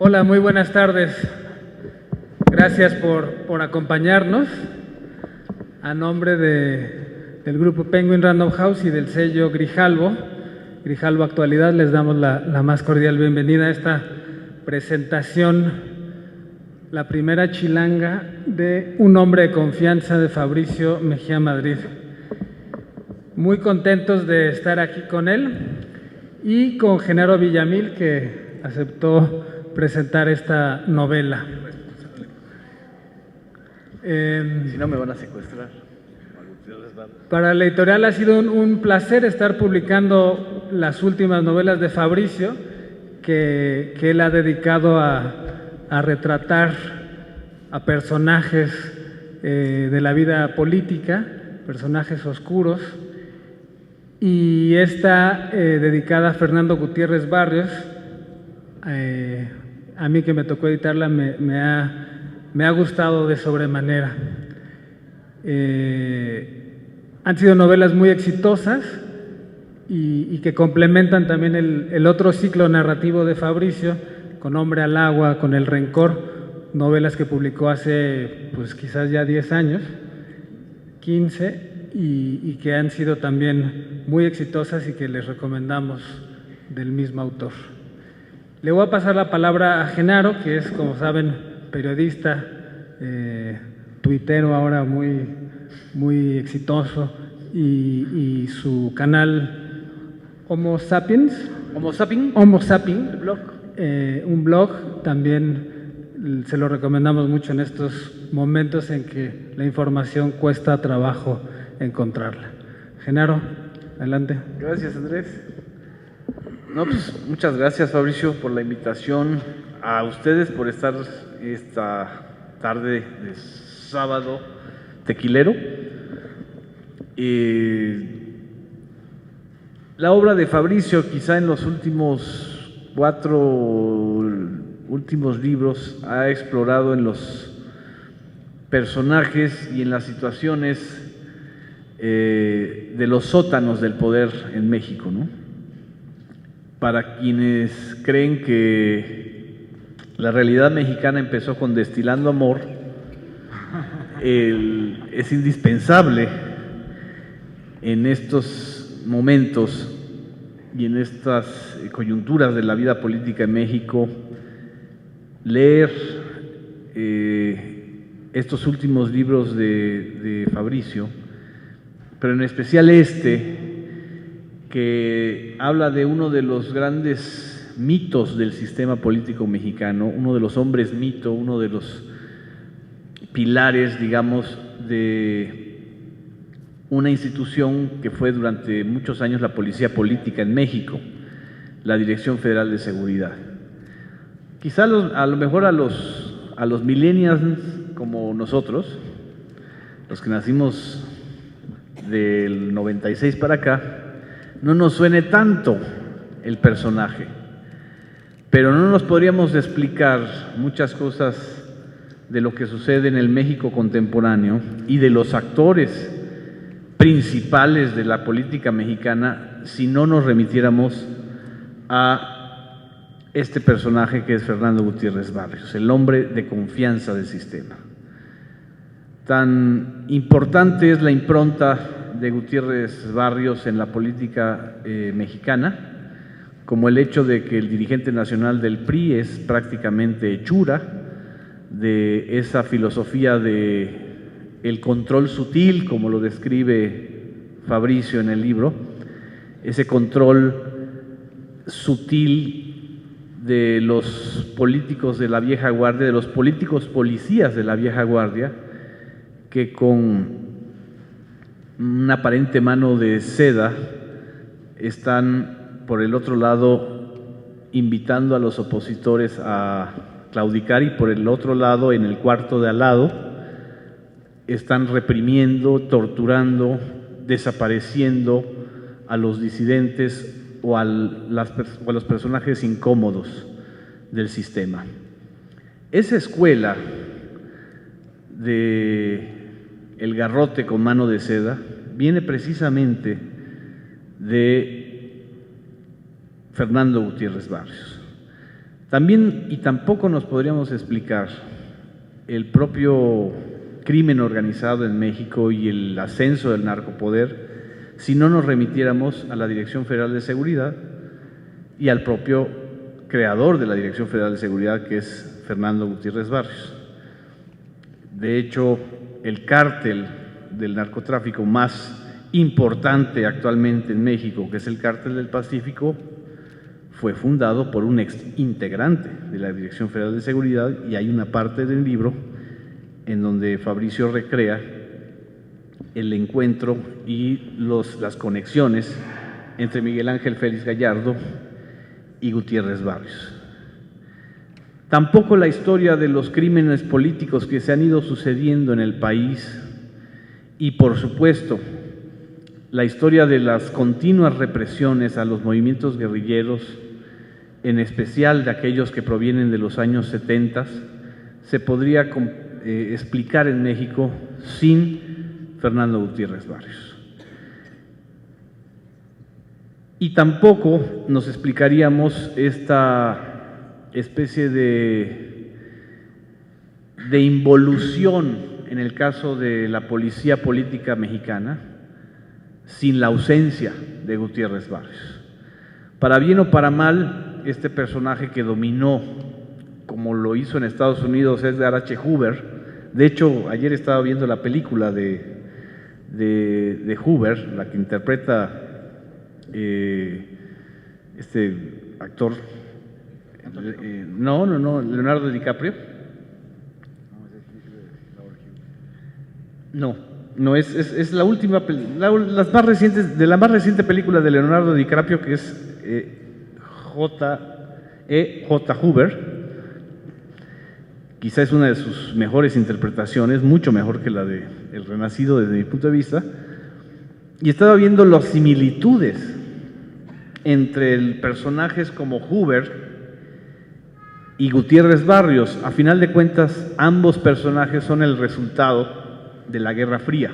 Hola, muy buenas tardes. Gracias por acompañarnos. A nombre del grupo Penguin Random House y del sello Grijalbo Actualidad, les damos la más cordial bienvenida a esta presentación, la primera chilanga de Un hombre de confianza de Fabricio Mejía Madrid. Muy contentos de estar aquí con él y con Genaro Villamil, que aceptó presentar esta novela. Si no, me van a secuestrar. Para la editorial ha sido un placer estar publicando las últimas novelas de Fabricio, que él ha dedicado a retratar a personajes de la vida política, personajes oscuros, y está dedicada a Fernando Gutiérrez Barrios. A mí, que me tocó editarla, me ha gustado de sobremanera. Han sido novelas muy exitosas y que complementan también el otro ciclo narrativo de Fabricio, con Hombre al Agua, con El Rencor, novelas que publicó hace pues quizás ya 10 años, 15, y que han sido también muy exitosas y que les recomendamos, del mismo autor. Le voy a pasar la palabra a Genaro, que es, como saben, periodista, tuitero ahora muy exitoso, y su canal Homo Sapiens. Homo Sapiens. Homo Sapiens. El blog. Un blog, también se lo recomendamos mucho en estos momentos en que la información cuesta trabajo encontrarla. Genaro, adelante. Gracias, Andrés. No, pues muchas gracias, Fabricio, por la invitación, a ustedes por estar esta tarde de sábado tequilero. La obra de Fabricio, quizá en los últimos 4 libros, ha explorado en los personajes y en las situaciones de los sótanos del poder en México, ¿no? Para quienes creen que la realidad mexicana empezó con Destilando Amor, es indispensable en estos momentos y en estas coyunturas de la vida política en México leer estos últimos libros de Fabricio, pero en especial que habla de uno de los grandes mitos del sistema político mexicano, uno de los hombres mito, uno de los pilares, digamos, de una institución que fue durante muchos años la policía política en México, la Dirección Federal de Seguridad. Quizá a lo mejor a los millennials como nosotros, los que nacimos del 96 para acá, no nos suene tanto el personaje, pero no nos podríamos explicar muchas cosas de lo que sucede en el México contemporáneo y de los actores principales de la política mexicana si no nos remitiéramos a este personaje que es Fernando Gutiérrez Barrios, el hombre de confianza del sistema. Tan importante es la impronta de Gutiérrez Barrios en la política mexicana, como el hecho de que el dirigente nacional del PRI es prácticamente hechura de esa filosofía de el control sutil, como lo describe Fabricio en el libro, ese control sutil de los políticos de la vieja guardia, de los políticos policías de la vieja guardia, que con una aparente mano de seda están por el otro lado invitando a los opositores a claudicar, y por el otro lado, en el cuarto de al lado, están reprimiendo, torturando, desapareciendo a los disidentes o a los personajes incómodos del sistema. Esa escuela de el garrote con mano de seda viene precisamente de Fernando Gutiérrez Barrios. También y tampoco nos podríamos explicar el propio crimen organizado en México y el ascenso del narcopoder si no nos remitiéramos a la Dirección Federal de Seguridad y al propio creador de la Dirección Federal de Seguridad, que es Fernando Gutiérrez Barrios. De hecho, el cártel del narcotráfico más importante actualmente en México, que es el Cártel del Pacífico, fue fundado por un ex integrante de la Dirección Federal de Seguridad, y hay una parte del libro en donde Fabricio recrea el encuentro y las conexiones entre Miguel Ángel Félix Gallardo y Gutiérrez Barrios. Tampoco la historia de los crímenes políticos que se han ido sucediendo en el país y, por supuesto, la historia de las continuas represiones a los movimientos guerrilleros, en especial de aquellos que provienen de los años 70, se podría explicar en México sin Fernando Gutiérrez Barrios. Y tampoco nos explicaríamos esta especie de involución en el caso de la policía política mexicana sin la ausencia de Gutiérrez Barrios. Para bien o para mal, este personaje que dominó, como lo hizo en Estados Unidos, Edgar H. Hoover. De hecho, ayer estaba viendo la película de Hoover, la que interpreta este actor, Leonardo DiCaprio. No, es la última, las más recientes, de la más reciente película de Leonardo DiCaprio, que es J. Hoover. Quizá es una de sus mejores interpretaciones, mucho mejor que la de El Renacido desde mi punto de vista. Y estaba viendo las similitudes entre personajes como Hoover y Gutiérrez Barrios. A final de cuentas, ambos personajes son el resultado de la Guerra Fría,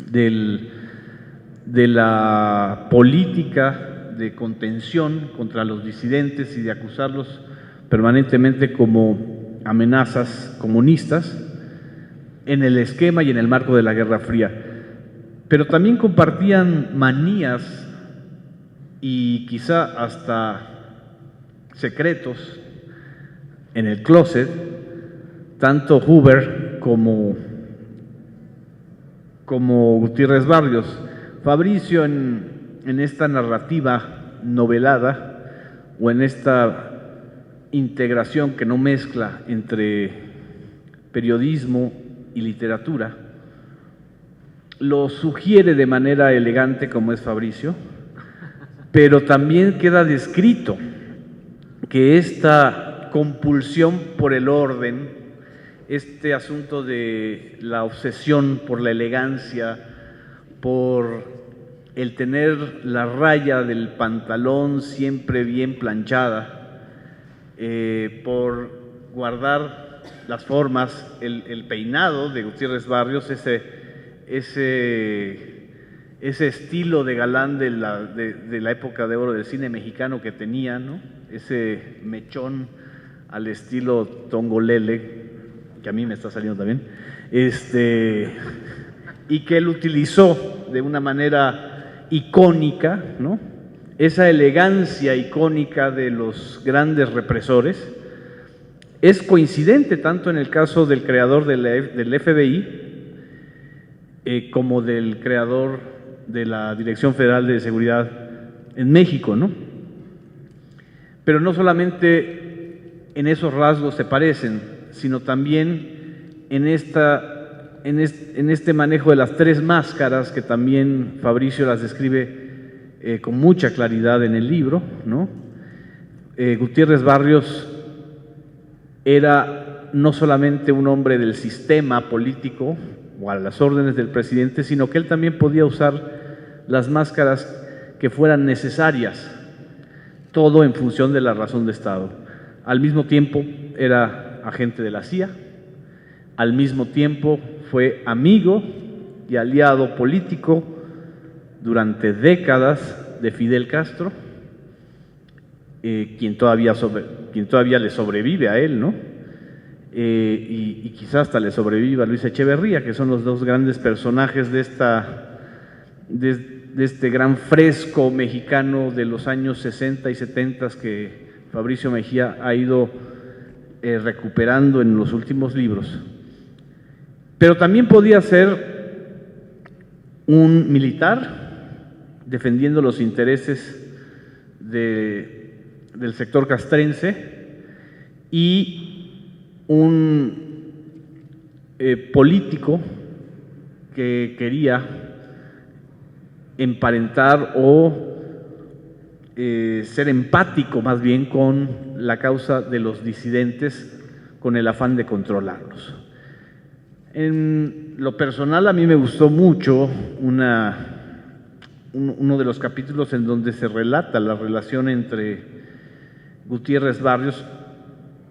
de la política de contención contra los disidentes y de acusarlos permanentemente como amenazas comunistas en el esquema y en el marco de la Guerra Fría. Pero también compartían manías y quizá hasta secretos en el closet, tanto Hoover como Gutiérrez Barrios. Fabricio en esta narrativa novelada o en esta integración que no mezcla entre periodismo y literatura, lo sugiere de manera elegante como es Fabricio, pero también queda descrito que esta compulsión por el orden, este asunto de la obsesión por la elegancia, por el tener la raya del pantalón siempre bien planchada, por guardar las formas, el peinado de Gutiérrez Barrios, ese estilo de galán de la época de oro del cine mexicano que tenía, ¿no? Ese mechón al estilo Tongolele, que a mí me está saliendo también, y que él utilizó de una manera icónica, ¿no? Esa elegancia icónica de los grandes represores es coincidente tanto en el caso del creador del FBI como del creador de la Dirección Federal de Seguridad en México, ¿no? Pero no solamente en esos rasgos se parecen, sino también en este manejo de las tres máscaras que también Fabricio las describe con mucha claridad en el libro, ¿no? Gutiérrez Barrios era no solamente un hombre del sistema político o a las órdenes del presidente, sino que él también podía usar las máscaras que fueran necesarias, todo en función de la razón de Estado. Al mismo tiempo era agente de la CIA, al mismo tiempo fue amigo y aliado político durante décadas de Fidel Castro, quien todavía le sobrevive a él, ¿no? Y quizás hasta le sobreviva a Luis Echeverría, que son los dos grandes personajes de este gran fresco mexicano de los años 60 y 70 que Fabricio Mejía ha ido recuperando en los últimos libros. Pero también podía ser un militar defendiendo los intereses del sector castrense y un político que quería emparentar o ser empático más bien con la causa de los disidentes con el afán de controlarlos. En lo personal, a mí me gustó mucho uno de los capítulos en donde se relata la relación entre Gutiérrez Barrios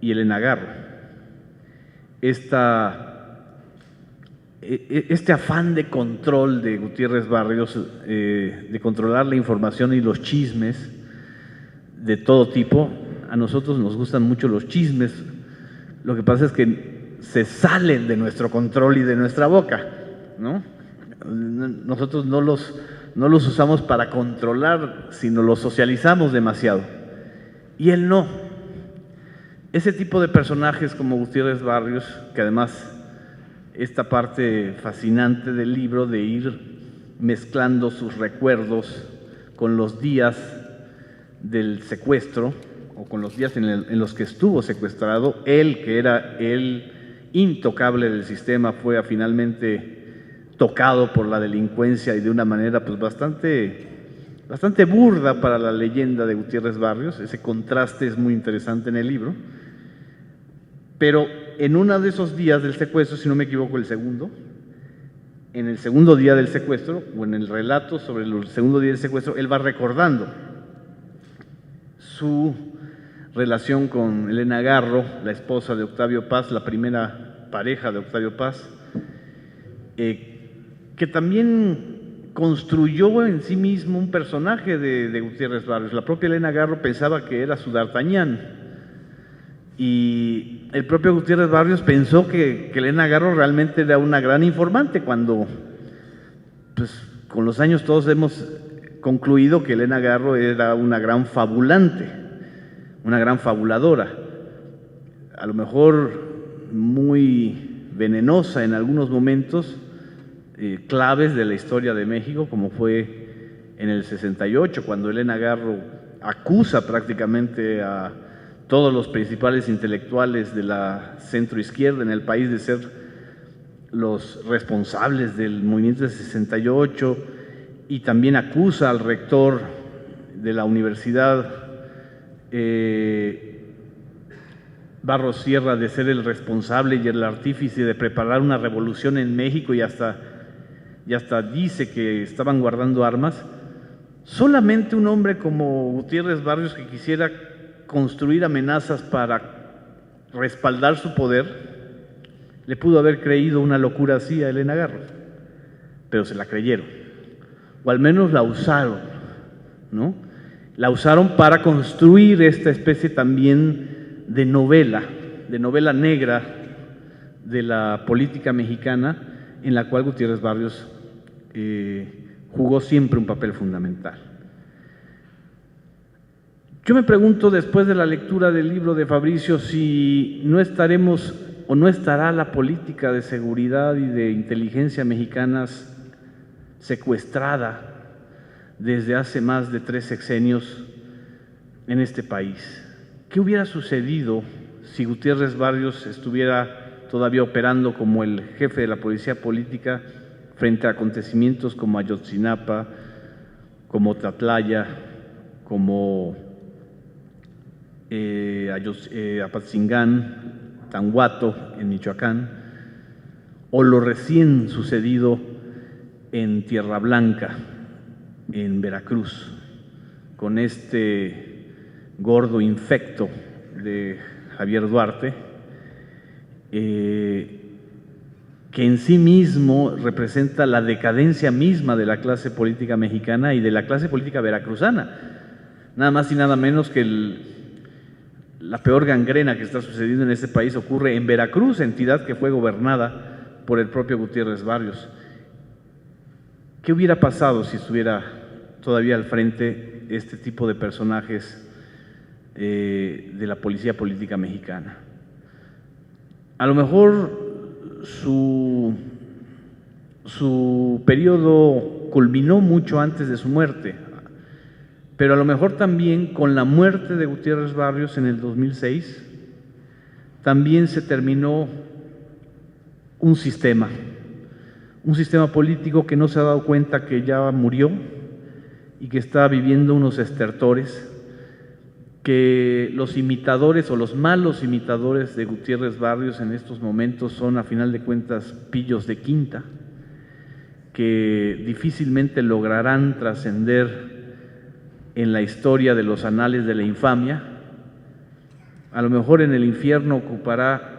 y Elena Garro. Este afán de control de Gutiérrez Barrios, de controlar la información y los chismes de todo tipo. A nosotros nos gustan mucho los chismes, lo que pasa es que se salen de nuestro control y de nuestra boca, ¿no? Nosotros no los usamos para controlar, sino los socializamos demasiado. Y él no. Ese tipo de personajes como Gutiérrez Barrios, que además esta parte fascinante del libro de ir mezclando sus recuerdos con los días del secuestro o con los días en los que estuvo secuestrado, él que era el intocable del sistema fue finalmente tocado por la delincuencia y de una manera pues bastante burda para la leyenda de Gutiérrez Barrios. Ese contraste es muy interesante en el libro. Pero en uno de esos días del secuestro, si no me equivoco, en el segundo día del secuestro, o en el relato sobre el segundo día del secuestro, él va recordando su relación con Elena Garro, la esposa de Octavio Paz, la primera pareja de Octavio Paz, que también construyó en sí mismo un personaje de Gutiérrez Barrios. La propia Elena Garro pensaba que era su D'Artagnan, y el propio Gutiérrez Barrios pensó que Elena Garro realmente era una gran informante, cuando pues con los años todos hemos concluido que Elena Garro era una gran fabulante, una gran fabuladora, a lo mejor muy venenosa en algunos momentos claves de la historia de México, como fue en el 68, cuando Elena Garro acusa prácticamente a todos los principales intelectuales de la centroizquierda en el país de ser los responsables del movimiento del 68, y también acusa al rector de la universidad, Barros Sierra, de ser el responsable y el artífice de preparar una revolución en México, y hasta dice que estaban guardando armas. Solamente un hombre como Gutiérrez Barrios, que quisiera construir amenazas para respaldar su poder, le pudo haber creído una locura así a Elena Garro, pero se la creyeron, o al menos la usaron, ¿no? La usaron para construir esta especie también de novela negra de la política mexicana, en la cual Gutiérrez Barrios jugó siempre un papel fundamental. Yo me pregunto, después de la lectura del libro de Fabricio, si no estaremos o no estará la política de seguridad y de inteligencia mexicanas secuestrada desde hace más de 3 sexenios en este país. ¿Qué hubiera sucedido si Gutiérrez Barrios estuviera todavía operando como el jefe de la policía política frente a acontecimientos como Ayotzinapa, como Tlatlaya, como Apatzingán, Tanguato en Michoacán, o lo recién sucedido en Tierra Blanca, en Veracruz, con este gordo infecto de Javier Duarte, que en sí mismo representa la decadencia misma de la clase política mexicana y de la clase política veracruzana, Nada más y nada menos que la peor gangrena que está sucediendo en este país ocurre en Veracruz, entidad que fue gobernada por el propio Gutiérrez Barrios. ¿Qué hubiera pasado si estuviera todavía al frente este tipo de personajes de la policía política mexicana? A lo mejor su periodo culminó mucho antes de su muerte, pero a lo mejor también con la muerte de Gutiérrez Barrios en el 2006, también se terminó un sistema político que no se ha dado cuenta que ya murió y que está viviendo unos estertores, que los imitadores o los malos imitadores de Gutiérrez Barrios en estos momentos son, a final de cuentas, pillos de quinta, que difícilmente lograrán trascender en la historia de los anales de la infamia. A lo mejor en el infierno ocupará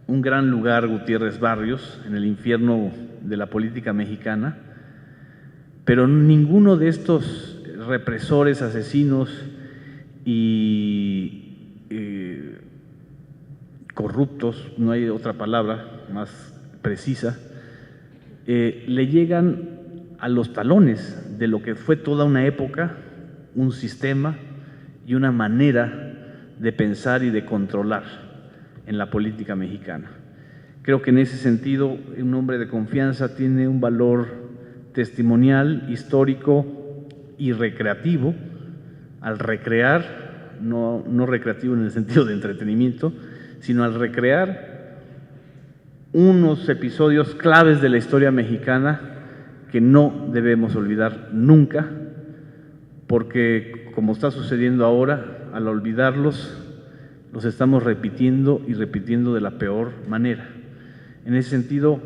un gran lugar Gutiérrez Barrios, en el infierno de la política mexicana, pero ninguno de estos represores, asesinos y corruptos, no hay otra palabra más precisa, le llegan a los talones de lo que fue toda una época, un sistema y una manera de pensar y de controlar en la política mexicana. Creo que en ese sentido un hombre de confianza tiene un valor testimonial, histórico y recreativo, al recrear, no recreativo en el sentido de entretenimiento, sino al recrear unos episodios claves de la historia mexicana que no debemos olvidar nunca, porque como está sucediendo ahora, al olvidarlos, los estamos repitiendo y repitiendo de la peor manera. En ese sentido,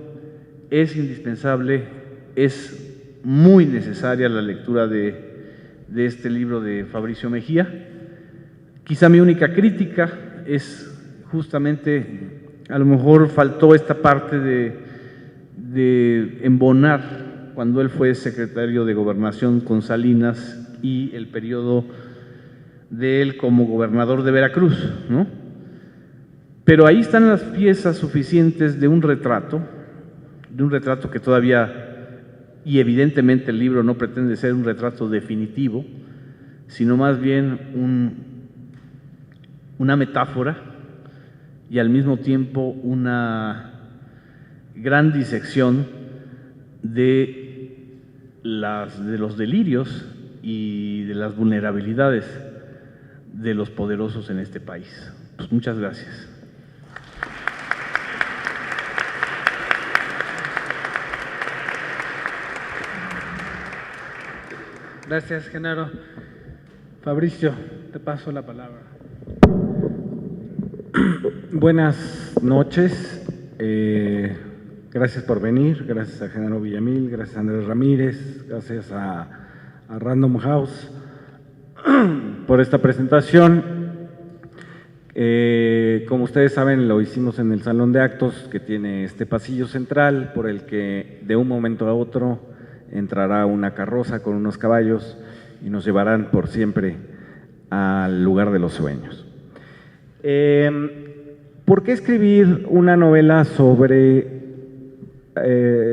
es indispensable, es muy necesaria la lectura de este libro de Fabricio Mejía. Quizá mi única crítica es justamente, a lo mejor faltó esta parte de embonar cuando él fue secretario de Gobernación con Salinas y el periodo de él como gobernador de Veracruz, ¿no? Pero ahí están las piezas suficientes de un retrato que todavía, y evidentemente el libro no pretende ser un retrato definitivo, sino más bien una metáfora y al mismo tiempo una gran disección de los delirios y de las vulnerabilidades de los poderosos en este país. Pues muchas gracias. Gracias, Genaro. Fabricio, te paso la palabra. Buenas noches. Gracias por venir. Gracias a Genaro Villamil, gracias a Andrés Ramírez, gracias a Random House por esta presentación. Como ustedes saben, lo hicimos en el Salón de Actos, que tiene este pasillo central por el que de un momento a otro entrará una carroza con unos caballos y nos llevarán por siempre al lugar de los sueños. ¿Por qué escribir una novela sobre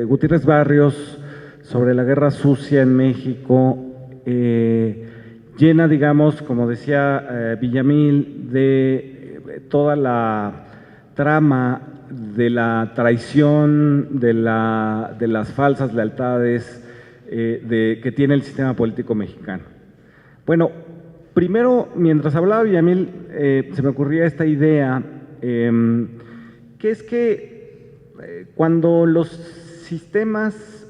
Gutiérrez Barrios, sobre la guerra sucia en México, llena, digamos, como decía Villamil, de toda la trama de la traición, de las falsas lealtades que tiene el sistema político mexicano? Bueno, primero, mientras hablaba Villamil, se me ocurría esta idea, que es que cuando los sistemas,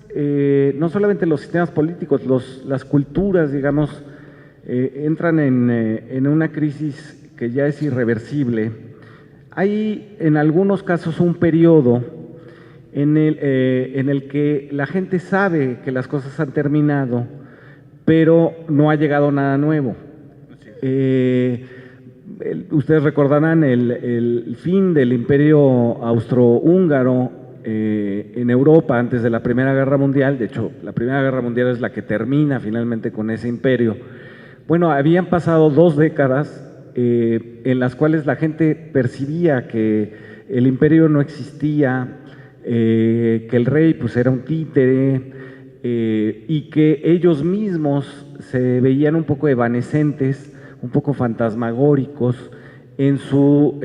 no solamente los sistemas políticos, las culturas, digamos, entran en una crisis que ya es irreversible, hay en algunos casos un periodo en el que la gente sabe que las cosas han terminado, pero no ha llegado nada nuevo. Ustedes recordarán el fin del imperio austrohúngaro en Europa antes de la Primera Guerra Mundial. De hecho, la Primera Guerra Mundial es la que termina finalmente con ese imperio, Bueno, habían pasado 2 décadas en las cuales la gente percibía que el imperio no existía, que el rey pues era un títere, y que ellos mismos se veían un poco evanescentes, un poco fantasmagóricos en su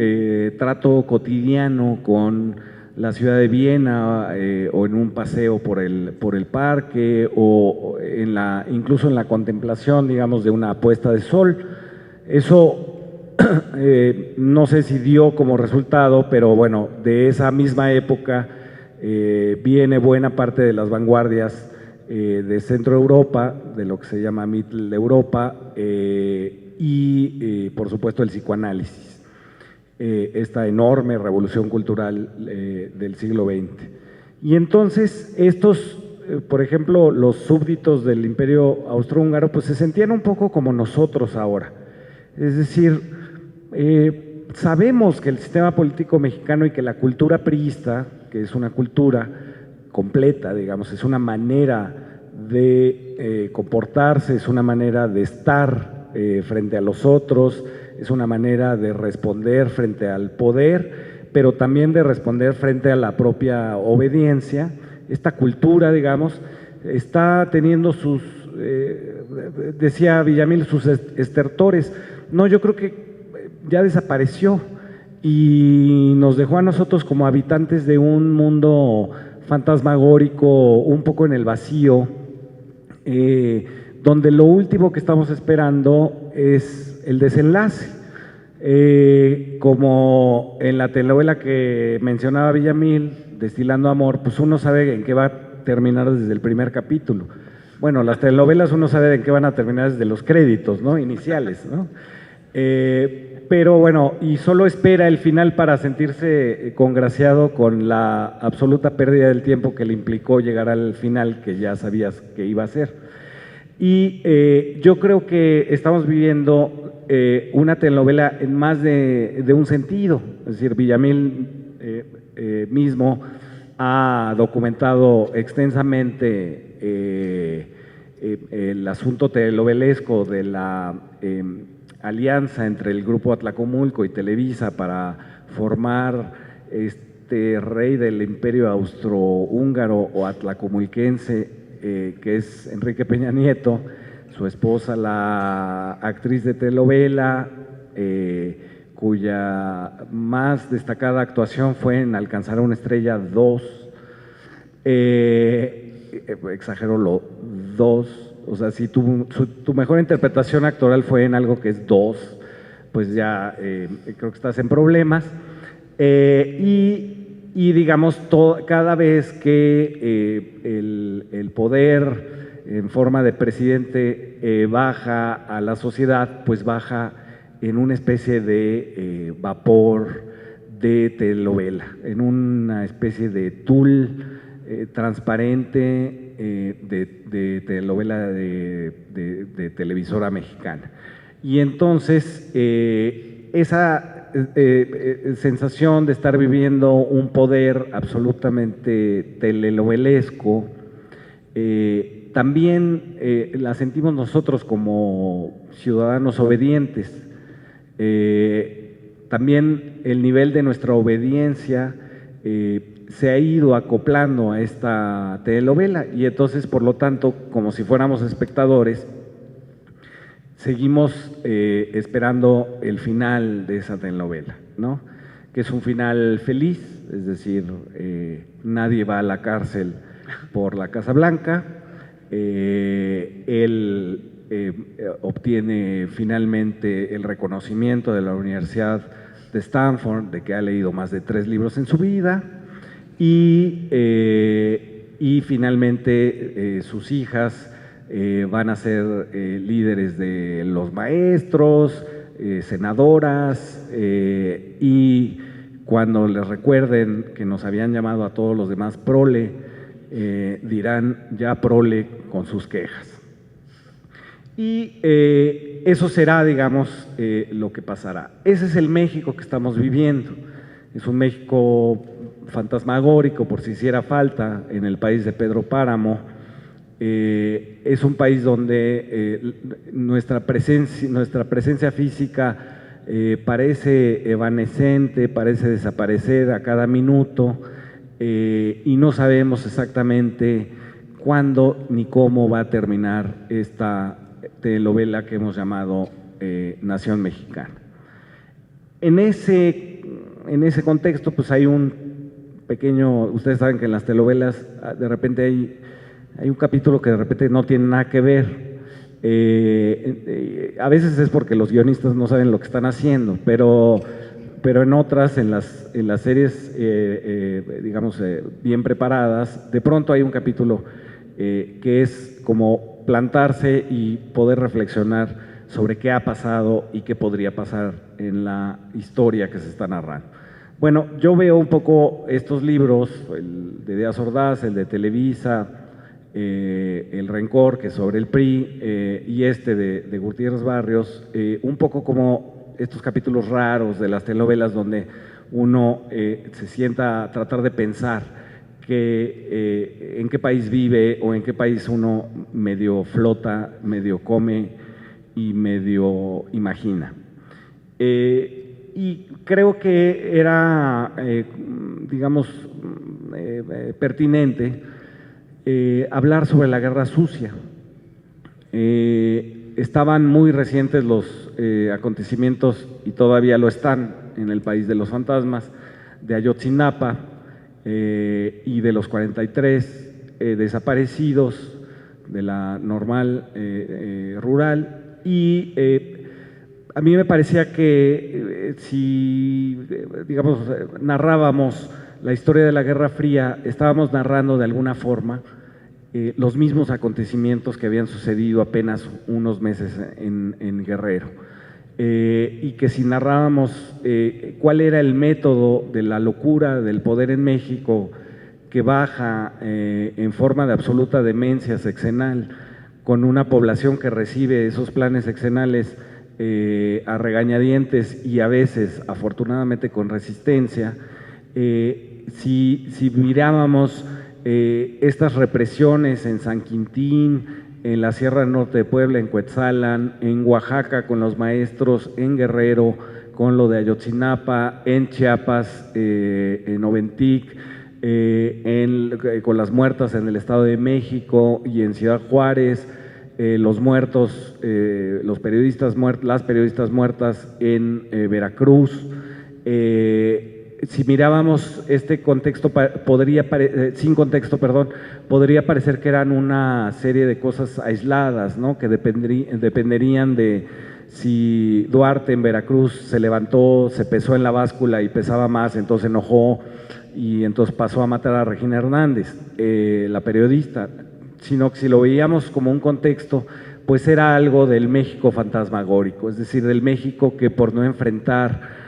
trato cotidiano con la ciudad de Viena, o en un paseo por el parque, o incluso en la contemplación, digamos, de una puesta de sol. Eso no sé si dio como resultado, pero bueno, de esa misma época viene buena parte de las vanguardias de Centro Europa, de lo que se llama Mittel Europa, y por supuesto el psicoanálisis, esta enorme revolución cultural del siglo XX. Y entonces estos, por ejemplo, los súbditos del Imperio Austrohúngaro, pues se sentían un poco como nosotros ahora. Es decir, sabemos que el sistema político mexicano y que la cultura priista, que es una cultura completa, digamos, es una manera de comportarse, es una manera de estar frente a los otros, es una manera de responder frente al poder, pero también de responder frente a la propia obediencia. Esta cultura, digamos, está teniendo sus, decía Villamil, sus estertores. No, yo creo que ya desapareció y nos dejó a nosotros como habitantes de un mundo fantasmagórico, un poco en el vacío, donde lo último que estamos esperando es el desenlace. Como en la telenovela que mencionaba Villamil, Destilando Amor, pues uno sabe en qué va a terminar desde el primer capítulo. Bueno, las telenovelas uno sabe en qué van a terminar desde los créditos, ¿no? Iniciales, ¿no? Pero bueno, y solo espera el final para sentirse congraciado con la absoluta pérdida del tiempo que le implicó llegar al final que ya sabías que iba a ser. Y yo creo que estamos viviendo una telenovela en más de un sentido. Es decir, Villamil mismo ha documentado extensamente el asunto telenovelesco de la alianza entre el Grupo Atlacomulco y Televisa para formar este rey del Imperio Austrohúngaro o atlacomulquense, que es Enrique Peña Nieto, su esposa, la actriz de telenovela, cuya más destacada actuación fue en Alcanzar a una estrella 2, exagero lo 2, o sea, si tu mejor interpretación actoral fue en algo que es 2, pues ya creo que estás en problemas. Y digamos, cada vez que el poder en forma de presidente baja a la sociedad, pues baja en una especie de vapor de telenovela, en una especie de tul transparente de telenovela de televisora mexicana. Y entonces esa sensación de estar viviendo un poder absolutamente telenovelesco, también la sentimos nosotros como ciudadanos obedientes. También el nivel de nuestra obediencia se ha ido acoplando a esta telenovela y entonces, por lo tanto, como si fuéramos espectadores, seguimos esperando el final de esa telenovela, ¿no? Que es un final feliz, es decir, nadie va a la cárcel por la Casa Blanca, él obtiene finalmente el reconocimiento de la Universidad de Stanford de que ha leído más de 3 libros en su vida y finalmente sus hijas van a ser líderes de los maestros, senadoras, y cuando les recuerden que nos habían llamado a todos los demás prole, dirán ya prole con sus quejas. Y eso será, digamos, lo que pasará. Ese es el México que estamos viviendo. Es un México fantasmagórico, por si hiciera falta, en el país de Pedro Páramo, Es un país donde nuestra presencia física parece evanescente, parece desaparecer a cada minuto, y no sabemos exactamente cuándo ni cómo va a terminar esta telenovela que hemos llamado Nación Mexicana. En ese contexto, pues hay un pequeño, ustedes saben que en las telenovelas de repente hay un capítulo que de repente no tiene nada que ver. A veces es porque los guionistas no saben lo que están haciendo, pero en otras, en las series, digamos, bien preparadas, de pronto hay un capítulo que es como plantarse y poder reflexionar sobre qué ha pasado y qué podría pasar en la historia que se está narrando. Bueno, yo veo un poco estos libros, el de Díaz Ordaz, el de Televisa, El Rencor, que es sobre el PRI, y este de Gutiérrez Barrios, un poco como estos capítulos raros de las telenovelas donde uno se sienta a tratar de pensar en qué país vive o en qué país uno medio flota, medio come y medio imagina. Y creo que era, digamos, pertinente hablar sobre la Guerra Sucia. Estaban muy recientes los acontecimientos, y todavía lo están, en el País de los Fantasmas, de Ayotzinapa y de los 43 desaparecidos de la normal rural. Y a mí me parecía que si, digamos, narrábamos la historia de la Guerra Fría, estábamos narrando de alguna forma los mismos acontecimientos que habían sucedido apenas unos meses en Guerrero. Y que si narrábamos cuál era el método de la locura del poder en México, que baja en forma de absoluta demencia sexenal, con una población que recibe esos planes sexenales a regañadientes y a veces, afortunadamente, con resistencia. Si mirábamos estas represiones en San Quintín, en la Sierra Norte de Puebla, en Cuetzalan, en Oaxaca con los maestros, en Guerrero con lo de Ayotzinapa, en Chiapas, en Oventic, con las muertas en el Estado de México y en Ciudad Juárez, los muertos, las periodistas muertas en Veracruz. Si mirábamos este contexto, sin contexto, podría parecer que eran una serie de cosas aisladas, ¿no? Que dependerían de si Duarte en Veracruz se levantó, se pesó en la báscula y pesaba más, entonces se enojó y entonces pasó a matar a Regina Hernández, la periodista, sino que si lo veíamos como un contexto, pues era algo del México fantasmagórico, es decir, del México que por no enfrentar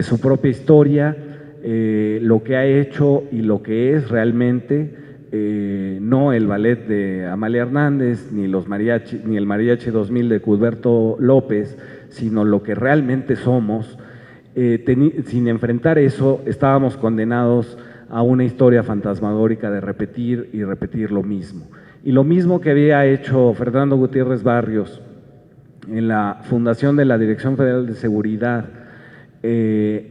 su propia historia, lo que ha hecho y lo que es realmente, no el ballet de Amalia Hernández, ni el Mariachi 2000 de Cusberto López, sino lo que realmente somos. Sin enfrentar eso, estábamos condenados a una historia fantasmagórica de repetir y repetir lo mismo. Y lo mismo que había hecho Fernando Gutiérrez Barrios en la fundación de la Dirección Federal de Seguridad,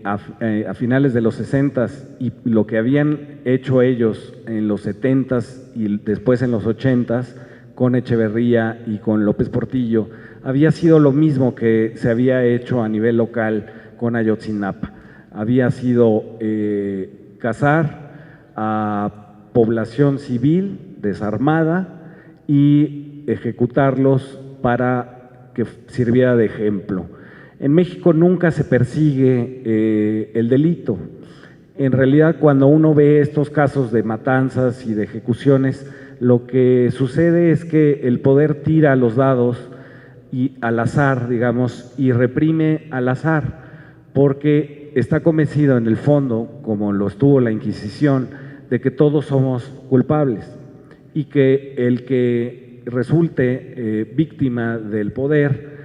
a finales de los 60s, y lo que habían hecho ellos en los 70s y después en los 80s con Echeverría y con López Portillo, había sido lo mismo que se había hecho a nivel local con Ayotzinapa. Había sido cazar a población civil desarmada y ejecutarlos para que sirviera de ejemplo. En México nunca se persigue el delito. En realidad, cuando uno ve estos casos de matanzas y de ejecuciones, lo que sucede es que el poder tira los dados y al azar, digamos, y reprime al azar, porque está convencido en el fondo, como lo estuvo la Inquisición, de que todos somos culpables y que el que resulte víctima del poder,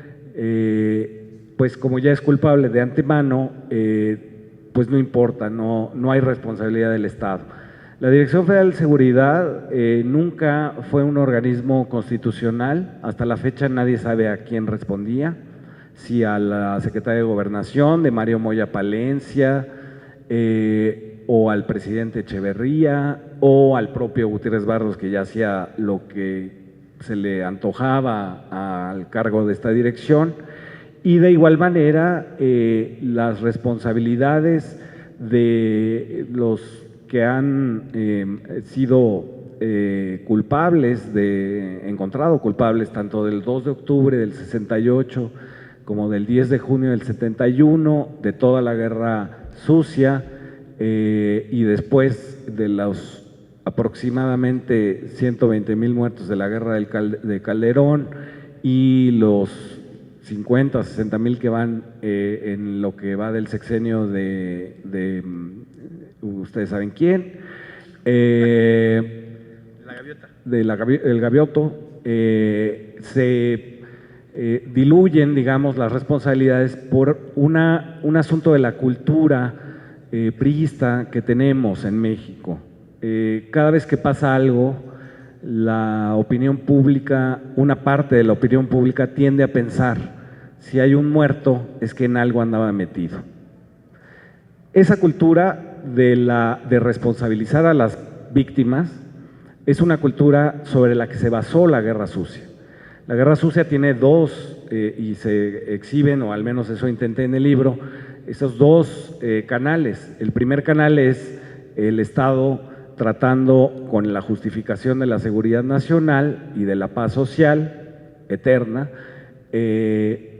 pues como ya es culpable de antemano, pues no importa, no hay responsabilidad del Estado. La Dirección Federal de Seguridad nunca fue un organismo constitucional, hasta la fecha nadie sabe a quién respondía, si a la Secretaría de Gobernación, de Mario Moya Palencia, o al presidente Echeverría, o al propio Gutiérrez Barrios, que ya hacía lo que se le antojaba al cargo de esta dirección, y de igual manera las responsabilidades de los que han sido encontrado culpables tanto del 2 de octubre del 68 como del 10 de junio del 71, de toda la guerra sucia y después de los aproximadamente 120,000 muertos de la guerra de Calderón y los 50, 60,000 que van en lo que va del sexenio de ustedes saben quién, La gaviota. el Gavioto, se diluyen, digamos, las responsabilidades por un asunto de la cultura priista que tenemos en México. Cada vez que pasa algo, la opinión pública, una parte de la opinión pública tiende a pensar, si hay un muerto es que en algo andaba metido. Esa cultura de responsabilizar a las víctimas es una cultura sobre la que se basó la Guerra Sucia. La Guerra Sucia tiene dos, y se exhiben, o al menos eso intenté en el libro, esos dos canales. El primer canal es el Estado tratando con la justificación de la seguridad nacional y de la paz social eterna,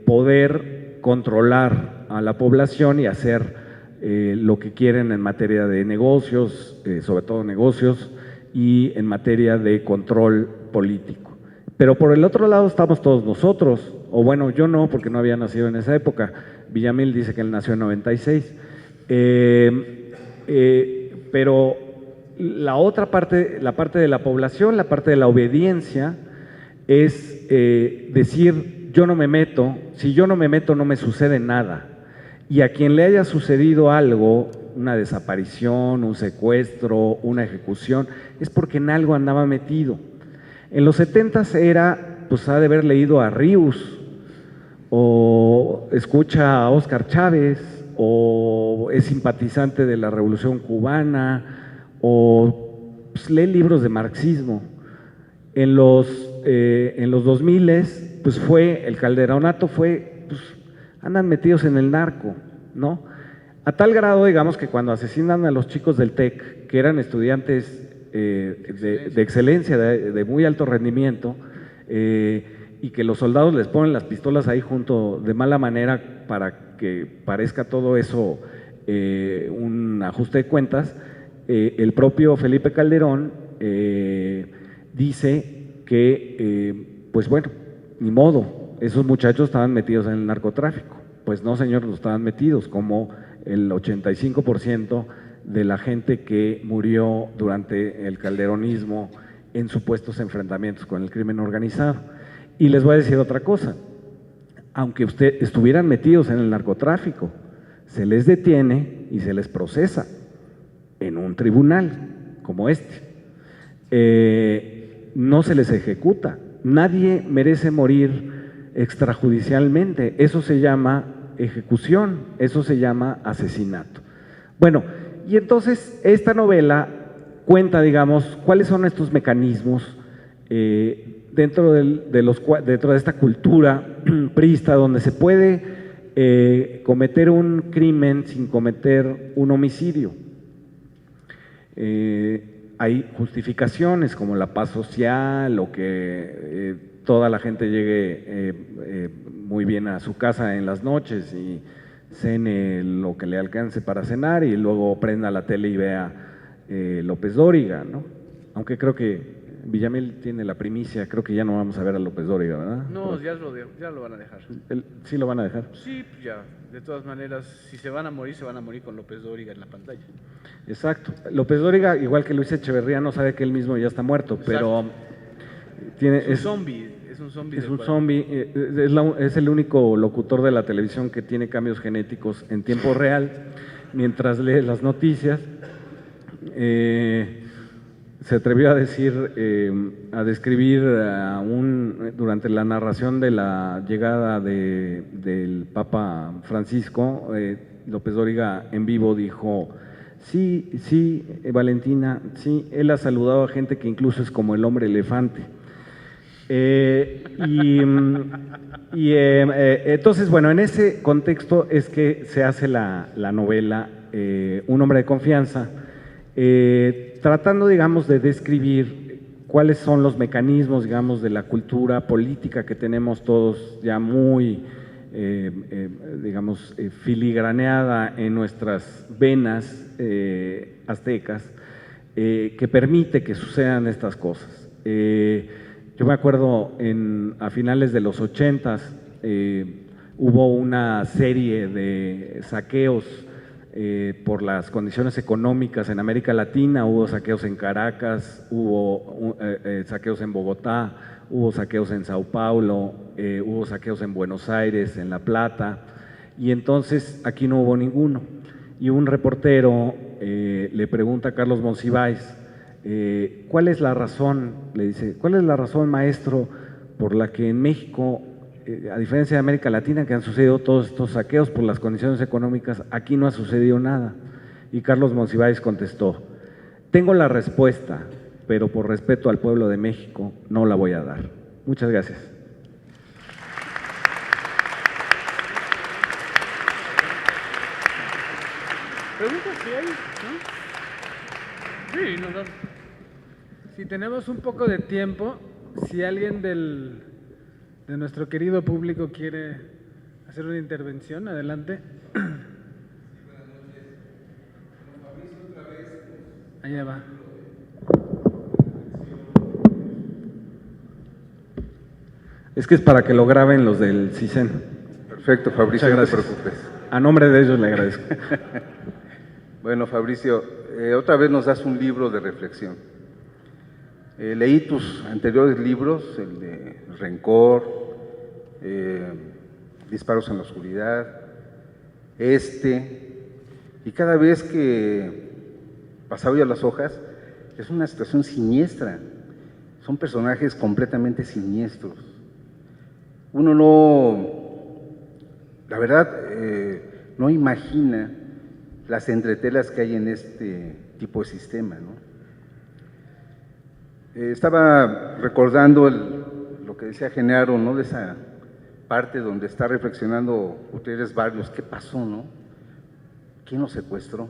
poder controlar a la población y hacer lo que quieren en materia de negocios, sobre todo negocios, y en materia de control político. Pero por el otro lado estamos todos nosotros, o bueno, yo no, porque no había nacido en esa época. Villamil dice que él nació en 96. Pero la otra parte, la parte de la población, la parte de la obediencia, es decir, yo no me meto, si yo no me meto no me sucede nada. Y a quien le haya sucedido algo, una desaparición, un secuestro, una ejecución, es porque en algo andaba metido. En los 70s era, pues ha de haber leído a Ríos, o escucha a Óscar Chávez, o es simpatizante de la Revolución Cubana, o pues, lee libros de marxismo. En los 2000s, pues fue, el calderonato fue, pues andan metidos en el narco, ¿no? A tal grado, digamos, que cuando asesinan a los chicos del TEC, que eran estudiantes de excelencia, de muy alto rendimiento, y que los soldados les ponen las pistolas ahí junto de mala manera para que parezca todo eso un ajuste de cuentas, el propio Felipe Calderón dice que, pues bueno, ni modo, esos muchachos estaban metidos en el narcotráfico. Pues no, señor, no estaban metidos, como el 85% de la gente que murió durante el calderonismo en supuestos enfrentamientos con el crimen organizado. Y les voy a decir otra cosa, aunque estuvieran metidos en el narcotráfico, se les detiene y se les procesa en un tribunal como este. No se les ejecuta, nadie merece morir extrajudicialmente, eso se llama ejecución, eso se llama asesinato. Bueno, y entonces esta novela cuenta, digamos, cuáles son estos mecanismos dentro de esta cultura priista, donde se puede cometer un crimen sin cometer un homicidio. Hay justificaciones como la paz social o que toda la gente llegue muy bien a su casa en las noches y cene lo que le alcance para cenar y luego prenda la tele y vea López Dóriga, ¿no? Aunque creo que Villamil tiene la primicia, creo que ya no vamos a ver a López Dóriga, ¿verdad? No, ya lo van a dejar. ¿Sí lo van a dejar? Sí, pues ya. De todas maneras, si se van a morir con López Dóriga en la pantalla. Exacto. López Dóriga, igual que Luis Echeverría, no sabe que él mismo ya está muerto, pero es un zombie. Es un zombie. Es un zombie. Es el único locutor de la televisión que tiene cambios genéticos en tiempo real mientras lee las noticias. se atrevió a decir, a describir durante la narración de la llegada del Papa Francisco, López Dóriga en vivo dijo: sí, sí, Valentina, sí, él ha saludado a gente que incluso es como el hombre elefante. Entonces, bueno, en ese contexto es que se hace la novela Un hombre de confianza, tratando, digamos, de describir cuáles son los mecanismos, digamos, de la cultura política que tenemos todos ya muy, digamos, filigraneada en nuestras venas aztecas, que permite que sucedan estas cosas. Yo me acuerdo a finales de los 80s hubo una serie de saqueos por las condiciones económicas en América Latina. Hubo saqueos en Caracas, hubo saqueos en Bogotá, hubo saqueos en Sao Paulo, hubo saqueos en Buenos Aires, en La Plata, y entonces aquí no hubo ninguno. Y un reportero le pregunta a Carlos Monsiváis: ¿cuál es la razón? Le dice: ¿cuál es la razón, maestro, por la que en México, a diferencia de América Latina, que han sucedido todos estos saqueos por las condiciones económicas, aquí no ha sucedido nada? Y Carlos Monsiváis contestó: tengo la respuesta, pero por respeto al pueblo de México no la voy a dar. Muchas gracias. ¿Preguntas si hay? ¿No? Sí, nos dan. Si tenemos un poco de tiempo, si alguien de nuestro querido público quiere hacer una intervención, adelante. Allá va. Es que es para que lo graben los del CISEN. Perfecto, Fabricio, no te preocupes. A nombre de ellos le agradezco. Bueno, Fabricio, otra vez nos das un libro de reflexión. Leí tus anteriores libros, el de Rencor, Disparos en la Oscuridad, y cada vez que pasaba yo las hojas, es una situación siniestra. Son personajes completamente siniestros. Uno la verdad, no imagina las entretelas que hay en este tipo de sistema, ¿no? Estaba recordando lo que decía Genaro, ¿no? De esa parte donde está reflexionando Gutiérrez Barrios. ¿Qué pasó, no? ¿Quién lo secuestró?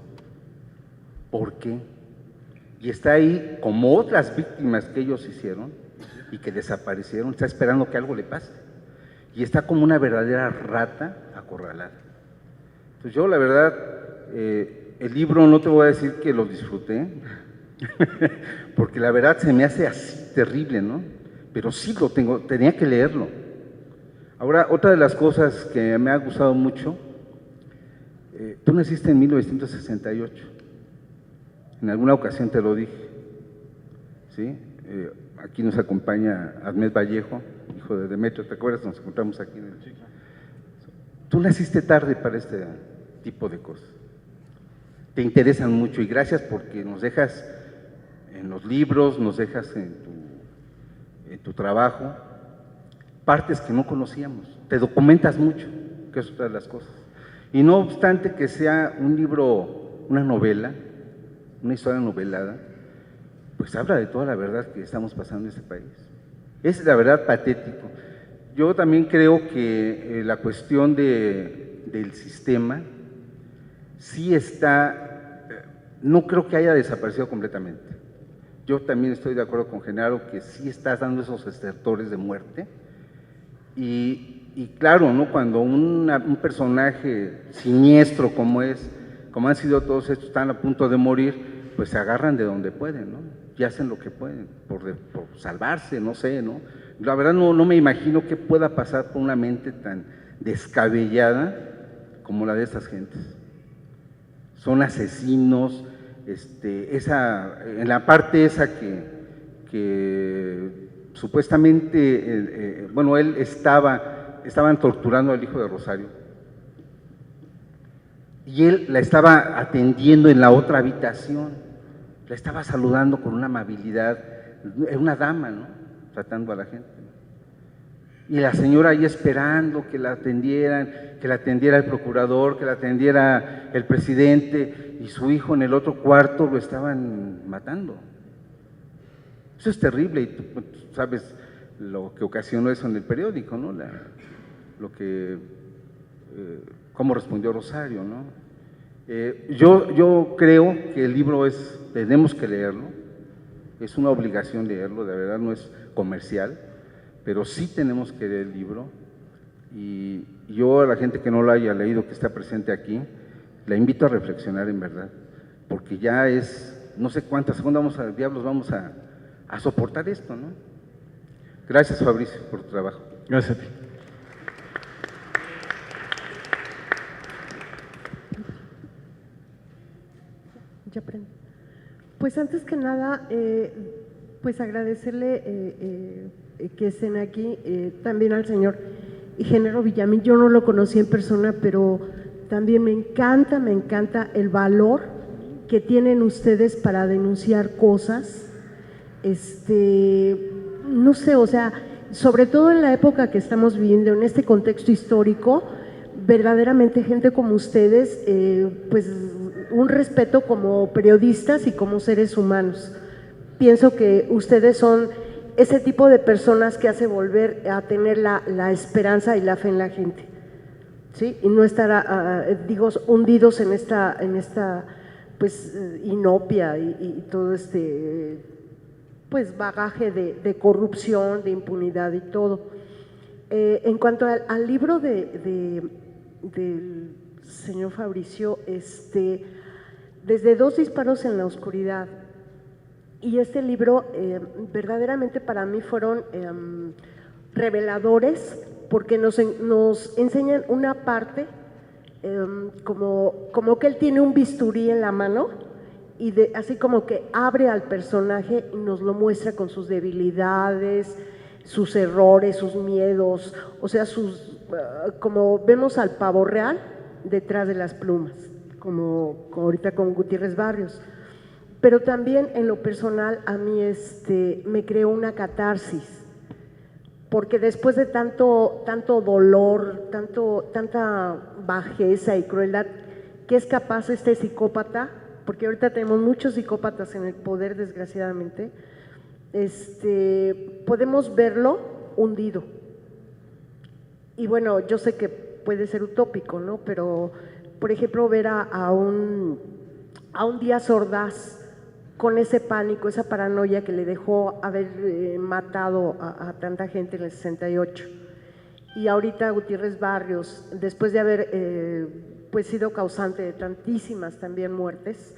¿Por qué? Y está ahí como otras víctimas que ellos hicieron y que desaparecieron, está esperando que algo le pase. Y está como una verdadera rata acorralada. Entonces yo, la verdad, el libro no te voy a decir que lo disfruté, porque la verdad se me hace así terrible, ¿no? Pero sí tenía que leerlo. Ahora, otra de las cosas que me ha gustado mucho, tú naciste en 1968, en alguna ocasión te lo dije, ¿sí? Aquí nos acompaña Ahmed Vallejo, hijo de Demetrio, ¿te acuerdas? Nos encontramos aquí en el Chico. Tú naciste tarde para este tipo de cosas. Te interesan mucho y gracias porque nos dejas en los libros, nos dejas en tu trabajo, partes que no conocíamos. Te documentas mucho, que es otra de las cosas. Y no obstante que sea un libro, una novela, una historia novelada, pues habla de toda la verdad que estamos pasando en este país. Es la verdad patético. Yo también creo que la cuestión del sistema sí está, no creo que haya desaparecido completamente. Yo también estoy de acuerdo con Genaro que sí está dando esos estertores de muerte y claro, ¿no? Cuando un personaje siniestro como han sido todos estos, están a punto de morir, pues se agarran de donde pueden, ¿no? Y hacen lo que pueden por salvarse, no sé, ¿no? La verdad no me imagino qué pueda pasar por una mente tan descabellada como la de estas gentes. Son asesinos, en la parte esa que supuestamente, bueno, estaban torturando al hijo de Rosario y él la estaba atendiendo en la otra habitación. la estaba saludando con una amabilidad, era una dama, ¿no? Tratando a la gente. Y la señora ahí esperando que la atendieran, que la atendiera el procurador, que la atendiera el presidente, y su hijo en el otro cuarto lo estaban matando. Eso es terrible, y tú sabes lo que ocasionó eso en el periódico, ¿no? Cómo respondió Rosario, ¿no? Yo creo que el libro tenemos que leerlo, es una obligación leerlo, de verdad no es comercial, pero sí tenemos que leer el libro, y yo a la gente que no lo haya leído, que está presente aquí, la invito a reflexionar en verdad, porque ya no sé cuántas diablos vamos a soportar esto, ¿no? Gracias, Fabricio, por tu trabajo. Gracias a ti. Ya aprendí. Pues antes que nada, pues agradecerle que estén aquí, también al señor Género Villamil. Yo no lo conocí en persona, pero también me encanta el valor que tienen ustedes para denunciar cosas, no sé, o sea, sobre todo en la época que estamos viviendo, en este contexto histórico, verdaderamente gente como ustedes, pues un respeto como periodistas y como seres humanos. Pienso que ustedes son ese tipo de personas que hace volver a tener la esperanza y la fe en la gente, ¿sí? Y no estar, hundidos en esta pues inopia y todo pues bagaje de corrupción, de impunidad y todo. En cuanto al libro del señor Fabricio, desde Dos disparos en la oscuridad, y este libro verdaderamente para mí fueron reveladores, porque nos enseñan una parte, como que él tiene un bisturí en la mano, y así como que abre al personaje y nos lo muestra con sus debilidades, sus errores, sus miedos, o sea, como vemos al pavo real detrás de las plumas, como ahorita con Gutiérrez Barrios. Pero también en lo personal a mí me creó una catarsis, porque después de tanto dolor, tanta bajeza y crueldad, ¿qué es capaz este psicópata? Porque ahorita tenemos muchos psicópatas en el poder, desgraciadamente. Podemos verlo hundido. Y bueno, yo sé que puede ser utópico, ¿no? Pero, por ejemplo, ver a un Díaz Ordaz con ese pánico, esa paranoia que le dejó haber matado a tanta gente en el 68. Y ahorita Gutiérrez Barrios, después de haber pues sido causante de tantísimas también muertes,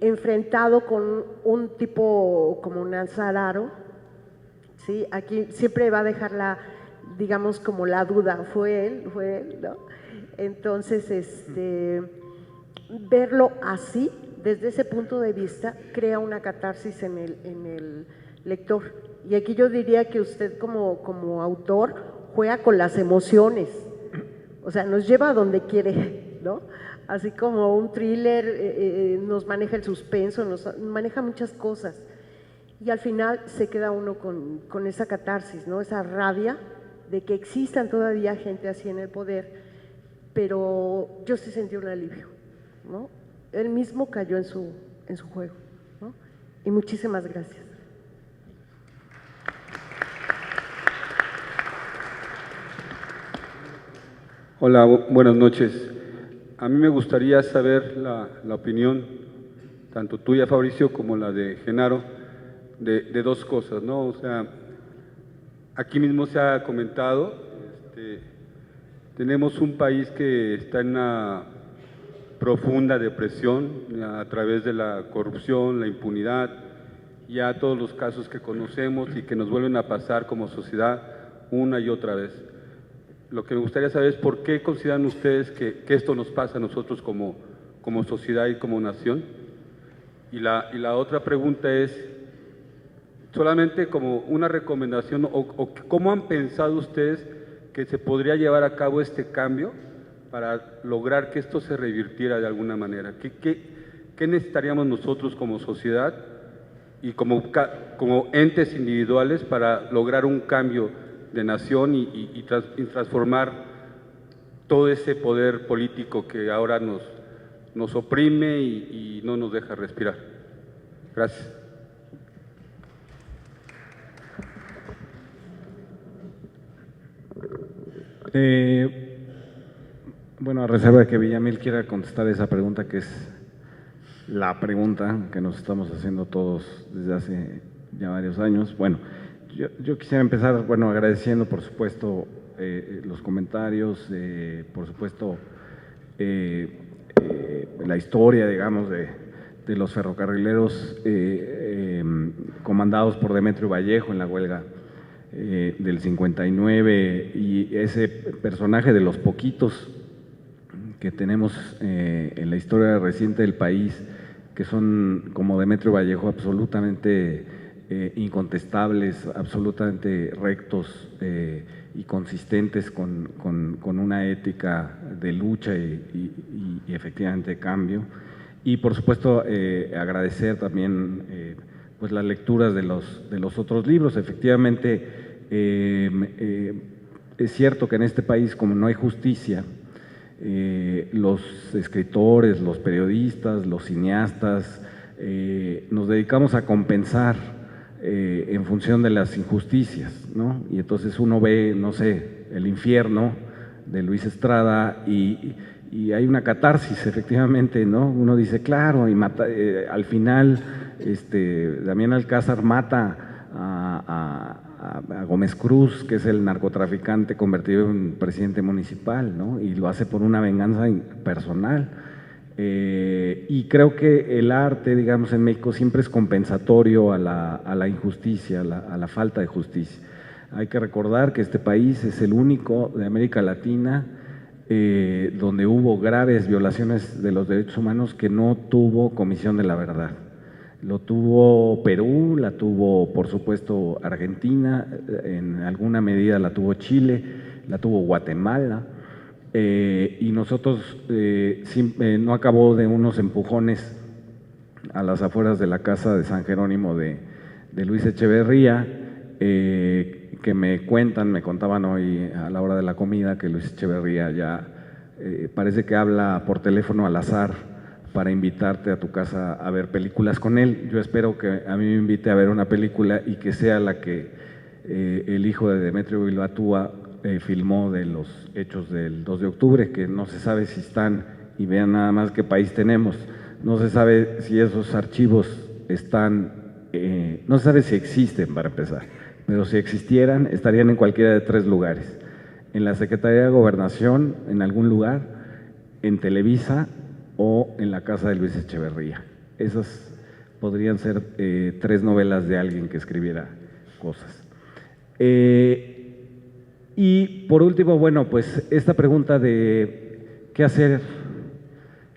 enfrentado con un tipo como Nazararo, ¿sí? Aquí siempre va a dejar digamos como la duda, fue él, ¿no? Entonces, verlo así, desde ese punto de vista, crea una catarsis en el lector. Y aquí yo diría que usted como autor juega con las emociones, o sea, nos lleva a donde quiere, ¿no? Así como un thriller nos maneja el suspenso, nos maneja muchas cosas. Y al final se queda uno con esa catarsis, ¿no? Esa rabia de que existan todavía gente así en el poder, pero yo sí sentí un alivio, ¿no? Él mismo cayó en su juego, ¿no? Y muchísimas gracias. Hola, buenas noches. A mí me gustaría saber la opinión, tanto tuya, Fabricio, como la de Genaro, de dos cosas, ¿no? O sea, aquí mismo se ha comentado, tenemos un país que está en una profunda depresión a través de la corrupción, la impunidad, ya todos los casos que conocemos y que nos vuelven a pasar como sociedad una y otra vez. Lo que me gustaría saber es por qué consideran ustedes que esto nos pasa a nosotros como sociedad y como nación. Y la otra pregunta es, solamente como una recomendación, o ¿cómo han pensado ustedes que se podría llevar a cabo este cambio para lograr que esto se revirtiera de alguna manera? ¿qué necesitaríamos nosotros como sociedad y como entes individuales para lograr un cambio de nación y transformar todo ese poder político que ahora nos oprime y no nos deja respirar? Gracias. Bueno, a reserva de que Villamil quiera contestar esa pregunta, que es la pregunta que nos estamos haciendo todos desde hace ya varios años. Bueno, yo quisiera empezar, bueno, agradeciendo, por supuesto, los comentarios, por supuesto, la historia, digamos, de los ferrocarrileros comandados por Demetrio Vallejo en la huelga del 59, y ese personaje de los poquitos que tenemos en la historia reciente del país, que son como Demetrio Vallejo absolutamente incontestables, absolutamente rectos y consistentes con una ética de lucha y efectivamente de cambio. Y por supuesto agradecer también pues las lecturas de los otros libros. Efectivamente es cierto que en este país, como no hay justicia, los escritores, los periodistas, los cineastas nos dedicamos a compensar en función de las injusticias, ¿no? Y entonces uno ve, no sé, El infierno de Luis Estrada y hay una catarsis, efectivamente, ¿no? Uno dice, claro, y al final Damián Alcázar mata a Gómez Cruz, que es el narcotraficante convertido en presidente municipal, ¿no? Y lo hace por una venganza personal. Y creo que el arte, digamos, en México siempre es compensatorio a la injusticia, a la falta de justicia. Hay que recordar que este país es el único de América Latina donde hubo graves violaciones de los derechos humanos que no tuvo comisión de la verdad. Lo tuvo Perú, la tuvo por supuesto Argentina, en alguna medida la tuvo Chile, la tuvo Guatemala, y nosotros no acabó de unos empujones a las afueras de la casa de San Jerónimo de Luis Echeverría, que me contaban hoy a la hora de la comida que Luis Echeverría ya parece que habla por teléfono al azar para invitarte a tu casa a ver películas con él. Yo espero que a mí me invite a ver una película y que sea la que el hijo de Demetrio Bilbatúa filmó de los hechos del 2 de octubre, que no se sabe si están, y vean nada más qué país tenemos, no se sabe si esos archivos están, no se sabe si existen para empezar, pero si existieran estarían en cualquiera de 3 lugares: en la Secretaría de Gobernación, en algún lugar, en Televisa o en la casa de Luis Echeverría. Esas podrían ser 3 novelas de alguien que escribiera cosas. Y por último, bueno, pues esta pregunta de qué hacer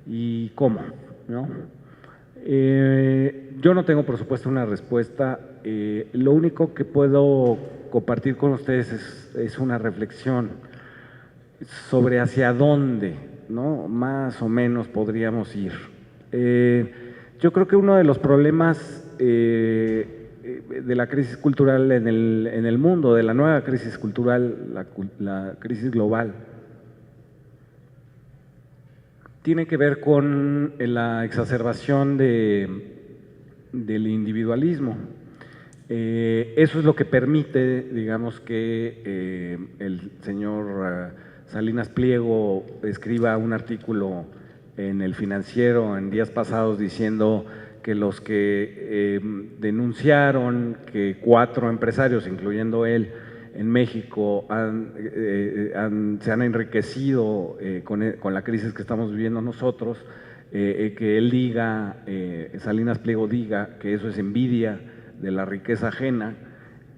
y cómo, ¿no? Yo no tengo, por supuesto, una respuesta. Lo único que puedo compartir con ustedes es una reflexión sobre hacia dónde, ¿no?, más o menos podríamos ir. Yo creo que uno de los problemas de la crisis cultural en el mundo, de la nueva crisis cultural, la crisis global, tiene que ver con la exacerbación del individualismo. Eso es lo que permite, digamos, que el señor Salinas Pliego escriba un artículo en El Financiero en días pasados diciendo que los que denunciaron que 4 empresarios, incluyendo él, en México se han enriquecido con la crisis que estamos viviendo nosotros, que él diga, Salinas Pliego diga que eso es envidia de la riqueza ajena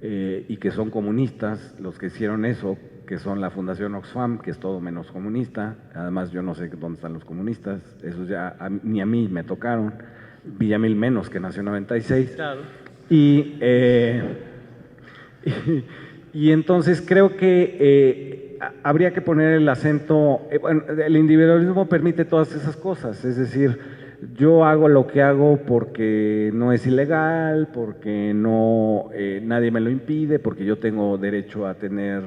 y que son comunistas los que hicieron eso, que son la Fundación Oxfam, que es todo menos comunista. Además, yo no sé dónde están los comunistas, esos ya ni a mí me tocaron. Villamil menos, que nació en 96. Claro. Y entonces creo que habría que poner el acento, bueno, el individualismo permite todas esas cosas, es decir, yo hago lo que hago porque no es ilegal, porque no, nadie me lo impide, porque yo tengo derecho a tener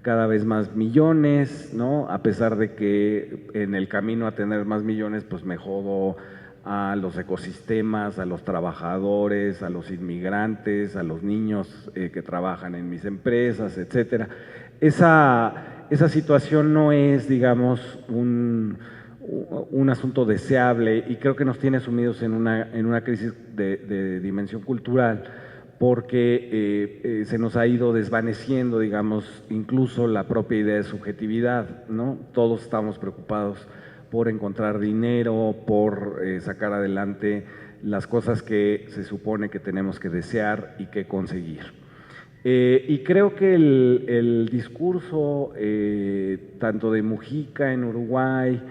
cada vez más millones, ¿no? A pesar de que en el camino a tener más millones, pues me jodo a los ecosistemas, a los trabajadores, a los inmigrantes, a los niños que trabajan en mis empresas, etcétera. Esa situación no es, digamos, un asunto deseable, y creo que nos tiene sumidos en una crisis de dimensión cultural, porque se nos ha ido desvaneciendo, digamos, incluso la propia idea de subjetividad, ¿no? Todos estamos preocupados por encontrar dinero, por sacar adelante las cosas que se supone que tenemos que desear y que conseguir. Y creo que el discurso tanto de Mujica en Uruguay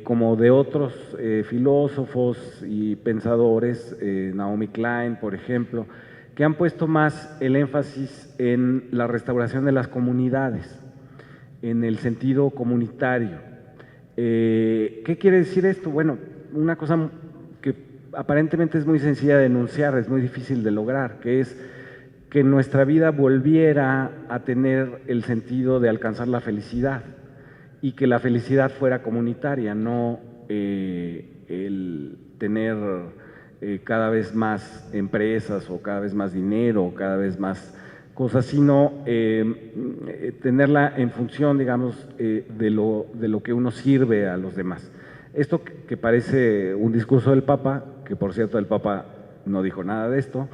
como de otros filósofos y pensadores, Naomi Klein, por ejemplo, que han puesto más el énfasis en la restauración de las comunidades, en el sentido comunitario. ¿Qué quiere decir esto? Bueno, una cosa que aparentemente es muy sencilla de enunciar, es muy difícil de lograr, que es que nuestra vida volviera a tener el sentido de alcanzar la felicidad, y que la felicidad fuera comunitaria, no el tener cada vez más empresas o cada vez más dinero o cada vez más cosas, sino tenerla en función, digamos, de lo que uno sirve a los demás. Esto que parece un discurso del Papa, que por cierto el Papa no dijo nada de esto,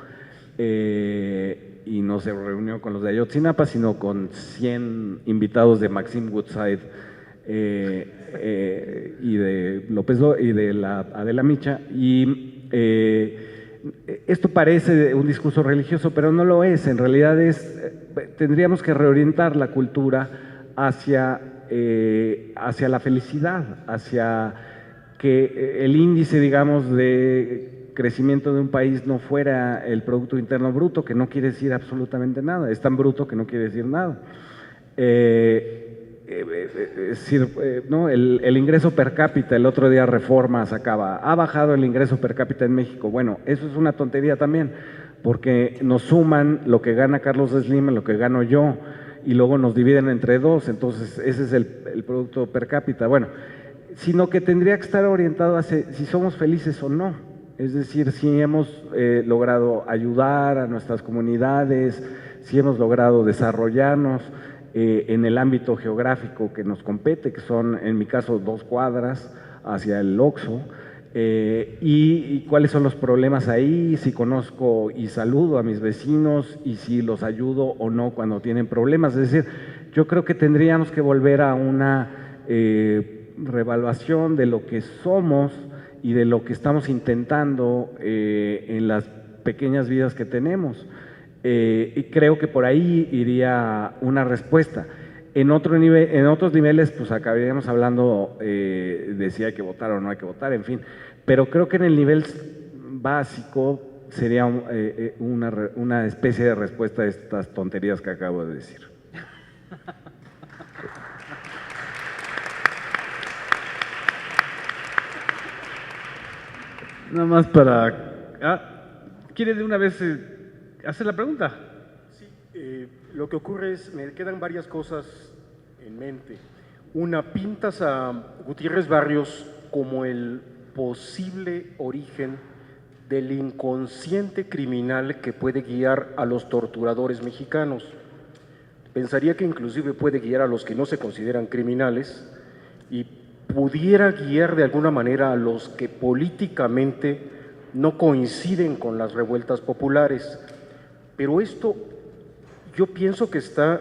y no se reunió con los de Ayotzinapa, sino con 100 invitados de Maxim Woodside y de López y de la Adela Micha, y esto parece un discurso religioso, pero no lo es. En realidad tendríamos que reorientar la cultura hacia la felicidad, hacia que el índice, digamos, de crecimiento de un país no fuera el Producto Interno Bruto, que no quiere decir absolutamente nada, es tan bruto que no quiere decir nada. ¿No? El ingreso per cápita, el otro día Reforma sacaba, ha bajado el ingreso per cápita en México. Bueno, eso es una tontería también, porque nos suman lo que gana Carlos Slim, lo que gano yo, y luego nos dividen entre dos, entonces ese es el producto per cápita. Bueno, sino que tendría que estar orientado a si somos felices o no, es decir, si hemos logrado ayudar a nuestras comunidades, si hemos logrado desarrollarnos en el ámbito geográfico que nos compete, que son, en mi caso, 2 cuadras hacia el Oxxo, y cuáles son los problemas ahí, si conozco y saludo a mis vecinos y si los ayudo o no cuando tienen problemas. Es decir, yo creo que tendríamos que volver a una reevaluación de lo que somos y de lo que estamos intentando en las pequeñas vidas que tenemos. Y creo que por ahí iría una respuesta. En otros niveles, pues acabaríamos hablando de si hay que votar o no hay que votar, en fin. Pero creo que en el nivel básico sería una especie de respuesta a estas tonterías que acabo de decir. Nada más para... ¿Quiere de una vez hacer la pregunta? Sí, lo que ocurre es, me quedan varias cosas en mente. Una, pintas a Gutiérrez Barrios como el posible origen del inconsciente criminal que puede guiar a los torturadores mexicanos. Pensaría que inclusive puede guiar a los que no se consideran criminales y pudiera guiar de alguna manera a los que políticamente no coinciden con las revueltas populares. Pero esto yo pienso que está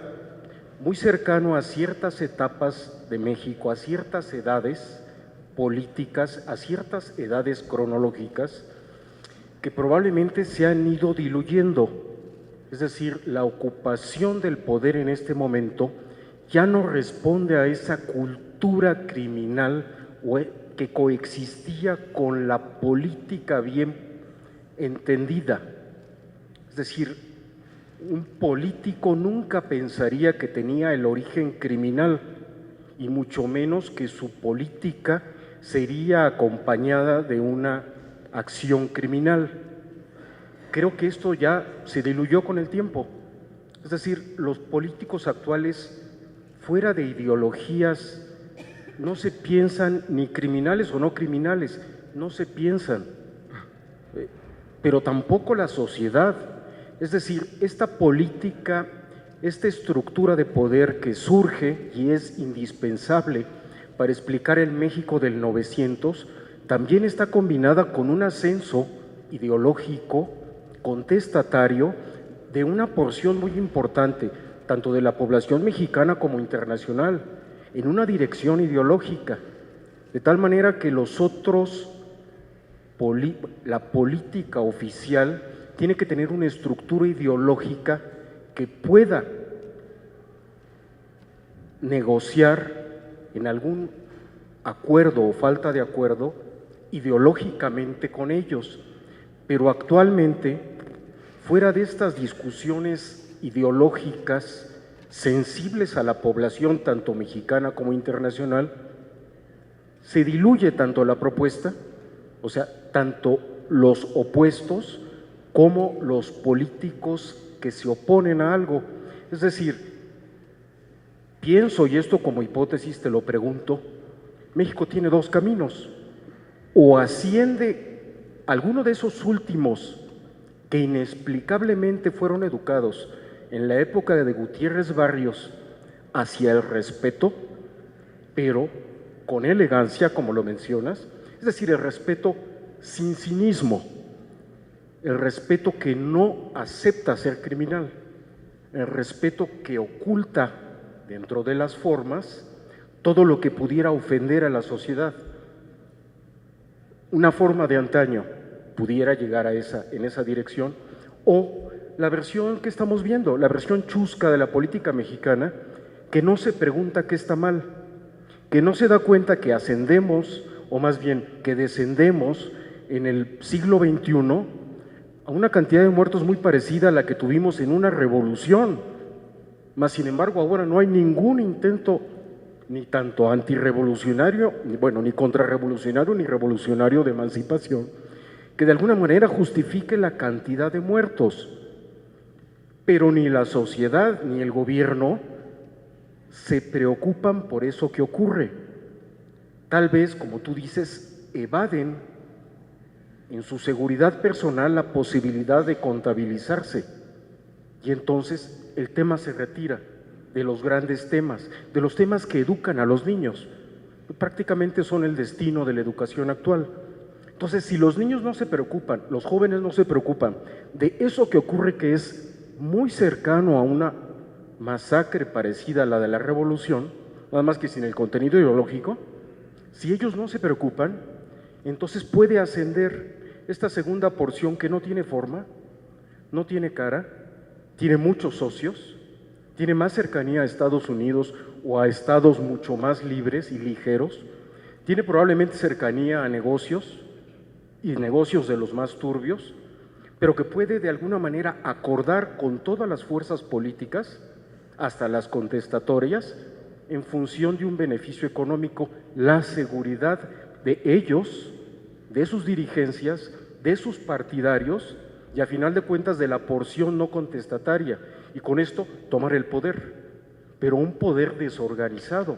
muy cercano a ciertas etapas de México, a ciertas edades políticas, a ciertas edades cronológicas que probablemente se han ido diluyendo. Es decir, la ocupación del poder en este momento ya no responde a esa cultura criminal que coexistía con la política bien entendida. Es decir, un político nunca pensaría que tenía el origen criminal y mucho menos que su política sería acompañada de una acción criminal. Creo que esto ya se diluyó con el tiempo. Es decir, los políticos actuales, fuera de ideologías, no se piensan ni criminales o no criminales, no se piensan, pero tampoco la sociedad. Es decir, esta política, esta estructura de poder que surge y es indispensable para explicar el México del 900, también está combinada con un ascenso ideológico, contestatario, de una porción muy importante, tanto de la población mexicana como internacional, en una dirección ideológica, de tal manera que los otros, la política oficial tiene que tener una estructura ideológica que pueda negociar en algún acuerdo o falta de acuerdo ideológicamente con ellos. Pero actualmente, fuera de estas discusiones ideológicas sensibles a la población tanto mexicana como internacional, se diluye tanto la propuesta, o sea, tanto los opuestos como los políticos que se oponen a algo. Es decir, pienso, y esto como hipótesis te lo pregunto, México tiene dos caminos: o asciende alguno de esos últimos que inexplicablemente fueron educados en la época de Gutiérrez Barrios hacia el respeto, pero con elegancia, como lo mencionas, es decir, el respeto sin cinismo, el respeto que no acepta ser criminal, el respeto que oculta dentro de las formas todo lo que pudiera ofender a la sociedad. Una forma de antaño pudiera llegar en esa dirección, o la versión que estamos viendo, la versión chusca de la política mexicana, que no se pregunta qué está mal, que no se da cuenta que ascendemos, o más bien que descendemos en el siglo XXI a una cantidad de muertos muy parecida a la que tuvimos en una revolución. Mas, sin embargo, ahora no hay ningún intento ni tanto antirrevolucionario, ni contrarrevolucionario, ni revolucionario de emancipación, que de alguna manera justifique la cantidad de muertos. Pero ni la sociedad ni el gobierno se preocupan por eso que ocurre. Tal vez, como tú dices, evaden en su seguridad personal la posibilidad de contabilizarse, y entonces el tema se retira de los grandes temas, de los temas que educan a los niños. Prácticamente son el destino de la educación actual. Entonces, si los niños no se preocupan, los jóvenes no se preocupan de eso que ocurre, que es muy cercano a una masacre parecida a la de la revolución, nada más que sin el contenido ideológico, si ellos no se preocupan, entonces puede ascender esta segunda porción que no tiene forma, no tiene cara, tiene muchos socios, tiene más cercanía a Estados Unidos o a estados mucho más libres y ligeros, tiene probablemente cercanía a negocios y negocios de los más turbios, pero que puede de alguna manera acordar con todas las fuerzas políticas, hasta las contestatorias, en función de un beneficio económico, la seguridad de ellos, de sus dirigencias, de sus partidarios y a final de cuentas de la porción no contestataria, y con esto tomar el poder, pero un poder desorganizado,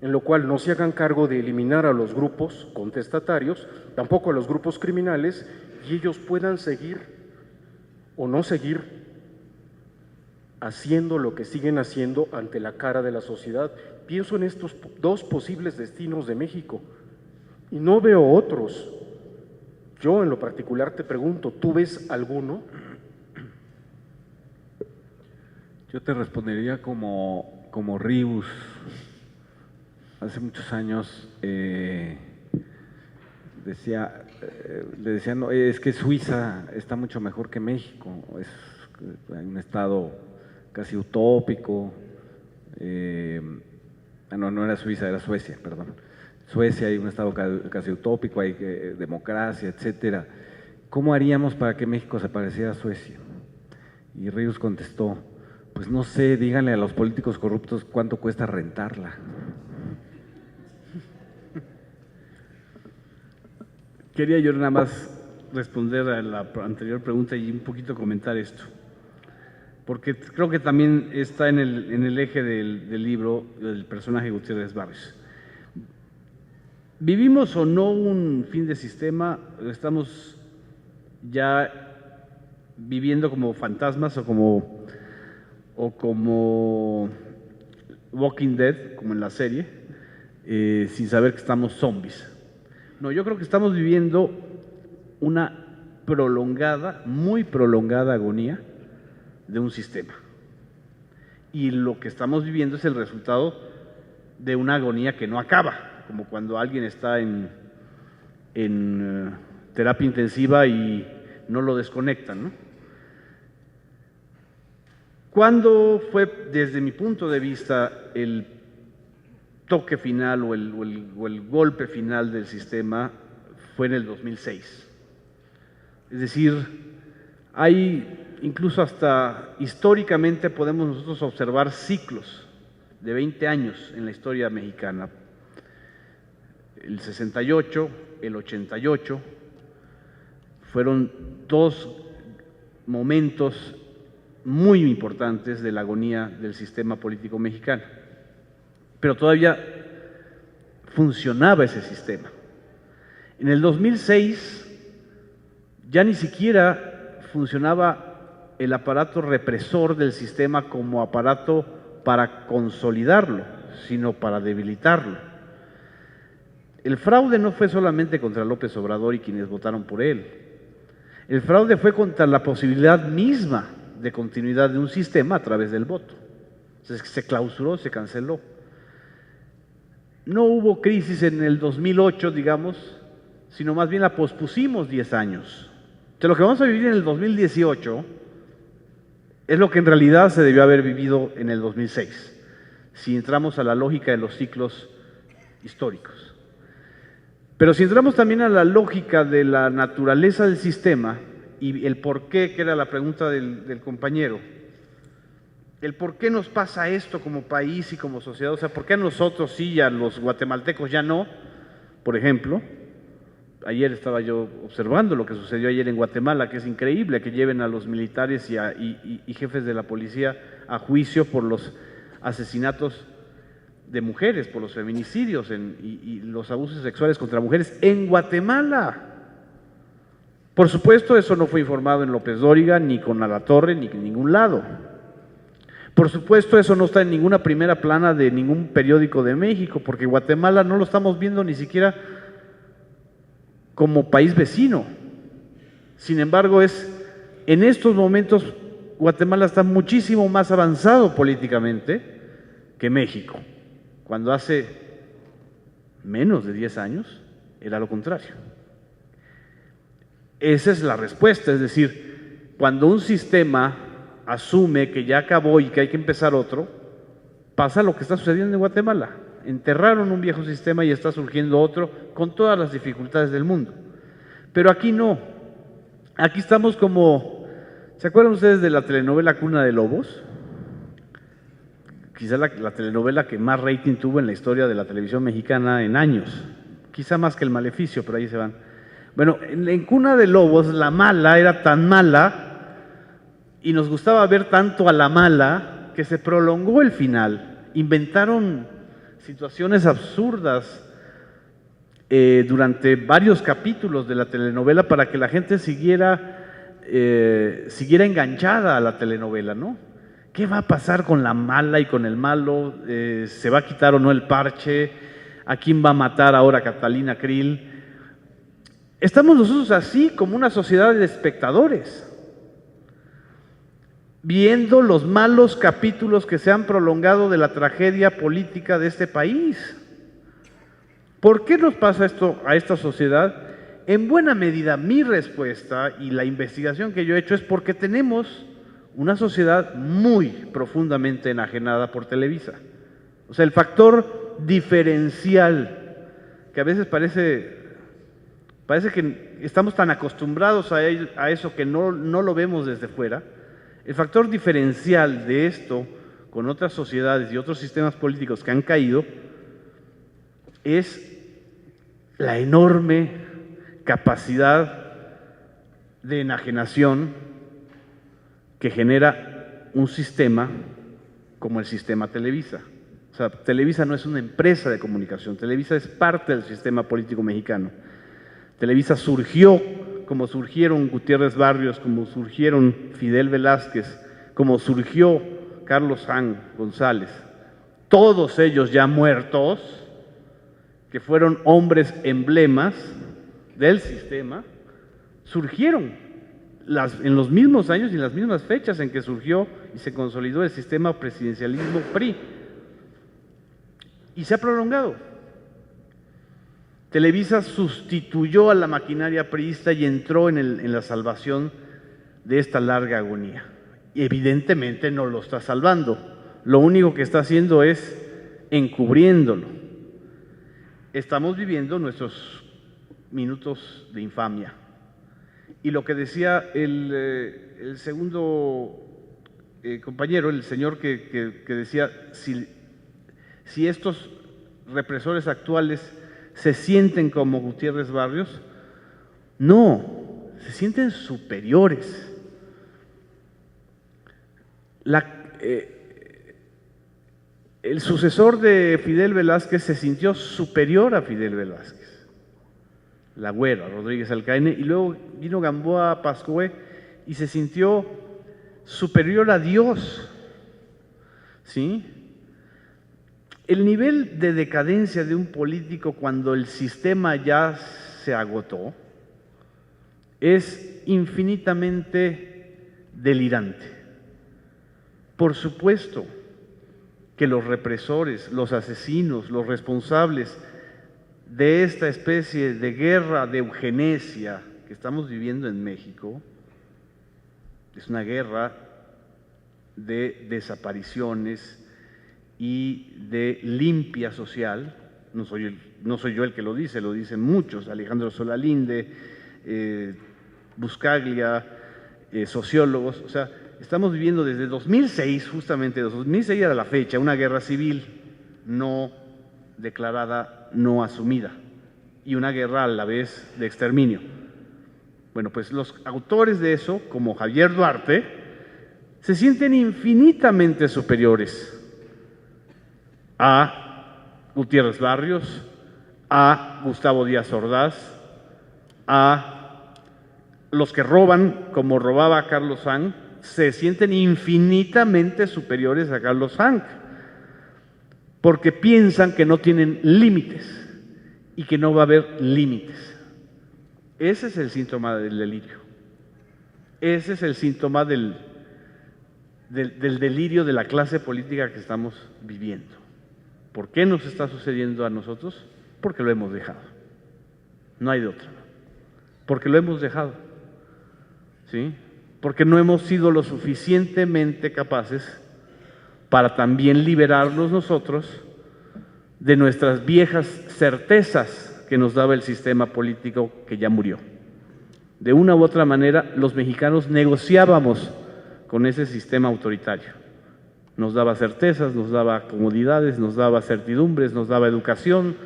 en lo cual no se hagan cargo de eliminar a los grupos contestatarios, tampoco a los grupos criminales, y ellos puedan seguir o no seguir haciendo lo que siguen haciendo ante la cara de la sociedad. Pienso en estos dos posibles destinos de México y no veo otros. Yo en lo particular te pregunto, ¿tú ves alguno? Yo te respondería como Ríos. Hace muchos años le decían, no, es que Suiza está mucho mejor que México, es un estado casi utópico. No era Suiza, era Suecia, perdón. Suecia, hay un estado casi utópico, hay democracia, etcétera. ¿Cómo haríamos para que México se pareciera a Suecia? Y Ríos contestó, pues no sé, díganle a los políticos corruptos cuánto cuesta rentarla. Quería yo nada más responder a la anterior pregunta y un poquito comentar esto, porque creo que también está en el eje del libro del personaje Gutiérrez Barrios. ¿Vivimos o no un fin de sistema? ¿Estamos ya viviendo como fantasmas o como Walking Dead, como en la serie, sin saber que estamos zombies? No, yo creo que estamos viviendo una prolongada, muy prolongada agonía de un sistema. Y lo que estamos viviendo es el resultado de una agonía que no acaba, como cuando alguien está en terapia intensiva y no lo desconectan, ¿no? ¿Cuándo fue, desde mi punto de vista, el toque final o el golpe final del sistema? Fue en el 2006. Es decir, hay incluso hasta históricamente podemos nosotros observar ciclos de 20 años en la historia mexicana. El 68, el 88, fueron dos momentos muy importantes de la agonía del sistema político mexicano. Pero todavía funcionaba ese sistema. En el 2006 ya ni siquiera funcionaba el aparato represor del sistema como aparato para consolidarlo, sino para debilitarlo. El fraude no fue solamente contra López Obrador y quienes votaron por él. El fraude fue contra la posibilidad misma de continuidad de un sistema a través del voto. Entonces, se clausuró, se canceló. No hubo crisis en el 2008, digamos, sino más bien la pospusimos 10 años. Entonces, lo que vamos a vivir en el 2018 es lo que en realidad se debió haber vivido en el 2006, si entramos a la lógica de los ciclos históricos. Pero si entramos también a la lógica de la naturaleza del sistema y el por qué, que era la pregunta del compañero, el por qué nos pasa esto como país y como sociedad, o sea, por qué a nosotros sí y a los guatemaltecos ya no, por ejemplo. Ayer estaba yo observando lo que sucedió ayer en Guatemala, que es increíble que lleven a los militares y jefes de la policía a juicio por los asesinatos de mujeres, por los feminicidios y los abusos sexuales contra mujeres en Guatemala. Por supuesto, eso no fue informado en López Dóriga, ni con Alatorre, ni en ningún lado. Por supuesto, eso no está en ninguna primera plana de ningún periódico de México, porque Guatemala no lo estamos viendo ni siquiera como país vecino. Sin embargo, en estos momentos Guatemala está muchísimo más avanzado políticamente que México, cuando hace menos de 10 años era lo contrario. Esa es la respuesta, es decir, cuando un sistema asume que ya acabó y que hay que empezar otro, pasa lo que está sucediendo en Guatemala. Enterraron un viejo sistema y está surgiendo otro con todas las dificultades del mundo. Pero aquí no. Aquí estamos como... ¿Se acuerdan ustedes de la telenovela Cuna de Lobos? Quizá la telenovela que más rating tuvo en la historia de la televisión mexicana en años. Quizá más que El Maleficio, pero ahí se van. Bueno, en Cuna de Lobos la mala era tan mala y nos gustaba ver tanto a la mala que se prolongó el final. Inventaron situaciones absurdas durante varios capítulos de la telenovela para que la gente siguiera enganchada a la telenovela, ¿no? ¿Qué va a pasar con la mala y con el malo? ¿Se va a quitar o no el parche? ¿A quién va a matar ahora Catalina Krill? Estamos nosotros así como una sociedad de espectadores, viendo los malos capítulos que se han prolongado de la tragedia política de este país. ¿Por qué nos pasa esto a esta sociedad? En buena medida mi respuesta y la investigación que yo he hecho es porque tenemos una sociedad muy profundamente enajenada por Televisa. O sea, el factor diferencial, que a veces parece que estamos tan acostumbrados a eso que no lo vemos desde fuera. El factor diferencial de esto con otras sociedades y otros sistemas políticos que han caído es la enorme capacidad de enajenación que genera un sistema como el sistema Televisa. O sea, Televisa no es una empresa de comunicación, Televisa es parte del sistema político mexicano. Televisa surgió como surgieron Gutiérrez Barrios, como surgieron Fidel Velázquez, como surgió Carlos San González. Todos ellos ya muertos, que fueron hombres emblemas del sistema, surgieron en los mismos años y en las mismas fechas en que surgió y se consolidó el sistema presidencialismo PRI. Y se ha prolongado. Televisa sustituyó a la maquinaria priista y entró en la salvación de esta larga agonía. Y evidentemente no lo está salvando. Lo único que está haciendo es encubriéndolo. Estamos viviendo nuestros minutos de infamia. Y lo que decía el segundo compañero, el señor que decía, si estos represores actuales se sienten como Gutiérrez Barrios, no, se sienten superiores. El sucesor de Fidel Velázquez se sintió superior a Fidel Velázquez, la Güera, Rodríguez Alcaine, y luego vino Gamboa Pascué y se sintió superior a Dios, ¿sí? El nivel de decadencia de un político cuando el sistema ya se agotó es infinitamente delirante. Por supuesto que los represores, los asesinos, los responsables de esta especie de guerra de eugenesia que estamos viviendo en México, es una guerra de desapariciones y de limpia social. No soy yo el que lo dice, lo dicen muchos, Alejandro Solalinde, Buscaglia, sociólogos. O sea, estamos viviendo desde 2006, justamente 2006 era la fecha, una guerra civil no declarada, no asumida, y una guerra a la vez de exterminio. Bueno, pues los autores de eso, como Javier Duarte, se sienten infinitamente superiores a Gutiérrez Barrios, a Gustavo Díaz Ordaz, a los que roban, como robaba Carlos Hank, se sienten infinitamente superiores a Carlos Hank, porque piensan que no tienen límites y que no va a haber límites. Ese es el síntoma del delirio. Ese es el síntoma del delirio de la clase política que estamos viviendo. ¿Por qué nos está sucediendo a nosotros? Porque lo hemos dejado. No hay de otra. Porque lo hemos dejado. ¿Sí? Porque no hemos sido lo suficientemente capaces para también liberarnos nosotros de nuestras viejas certezas que nos daba el sistema político que ya murió. De una u otra manera, los mexicanos negociábamos con ese sistema autoritario. Nos daba certezas, nos daba comodidades, nos daba certidumbres, nos daba educación,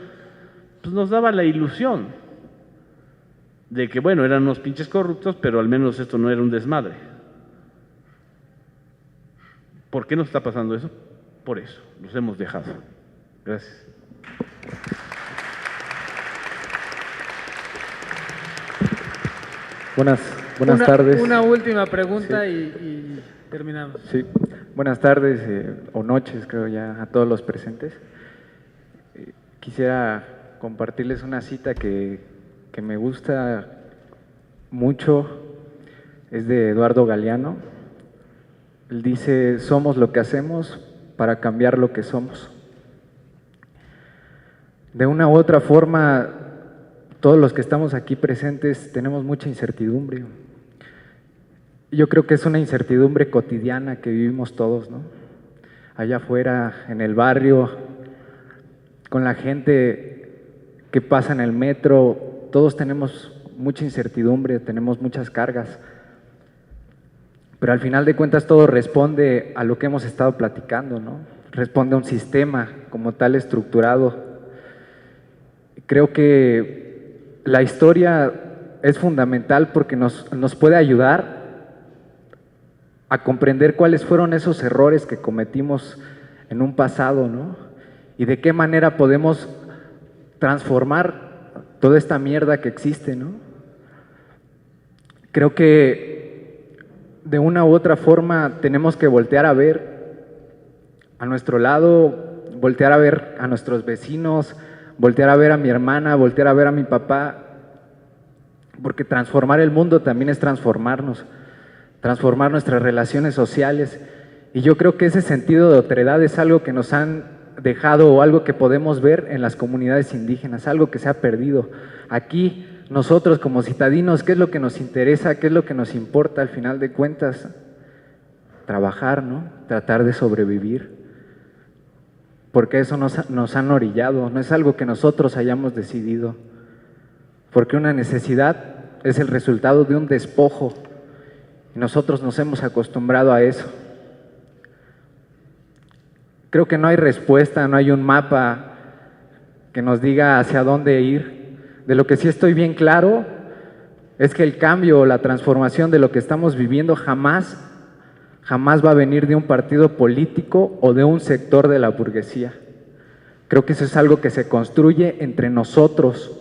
pues nos daba la ilusión de que, bueno, eran unos pinches corruptos, pero al menos esto no era un desmadre. ¿Por qué nos está pasando eso? Por eso, los hemos dejado. Gracias. Buenas tardes. Una última pregunta Sí. y terminamos. Sí, buenas tardes o noches, creo ya, a todos los presentes. Quisiera compartirles una cita que me gusta mucho, es de Eduardo Galeano. Él dice: somos lo que hacemos para cambiar lo que somos. De una u otra forma, todos los que estamos aquí presentes tenemos mucha incertidumbre. Yo creo que es una incertidumbre cotidiana que vivimos todos, ¿no? Allá afuera, en el barrio, con la gente que pasa en el metro, todos tenemos mucha incertidumbre, tenemos muchas cargas. Pero al final de cuentas todo responde a lo que hemos estado platicando, ¿no? Responde a un sistema como tal estructurado. Creo que la historia es fundamental porque nos puede ayudar a comprender cuáles fueron esos errores que cometimos en un pasado, ¿no? Y de qué manera podemos transformar toda esta mierda que existe, ¿no? Creo que de una u otra forma tenemos que voltear a ver a nuestro lado, voltear a ver a nuestros vecinos, voltear a ver a mi hermana, voltear a ver a mi papá, porque transformar el mundo también es transformarnos, transformar nuestras relaciones sociales. Y yo creo que ese sentido de otredad es algo que nos han dejado o algo que podemos ver en las comunidades indígenas, algo que se ha perdido. Aquí nosotros como citadinos, ¿qué es lo que nos interesa? ¿Qué es lo que nos importa al final de cuentas? Trabajar, ¿no? Tratar de sobrevivir. Porque eso nos han orillado, no es algo que nosotros hayamos decidido. Porque una necesidad es el resultado de un despojo. Y nosotros nos hemos acostumbrado a eso. Creo que no hay respuesta, no hay un mapa que nos diga hacia dónde ir. De lo que sí estoy bien claro es que el cambio o la transformación de lo que estamos viviendo jamás va a venir de un partido político o de un sector de la burguesía. Creo que eso es algo que se construye entre nosotros,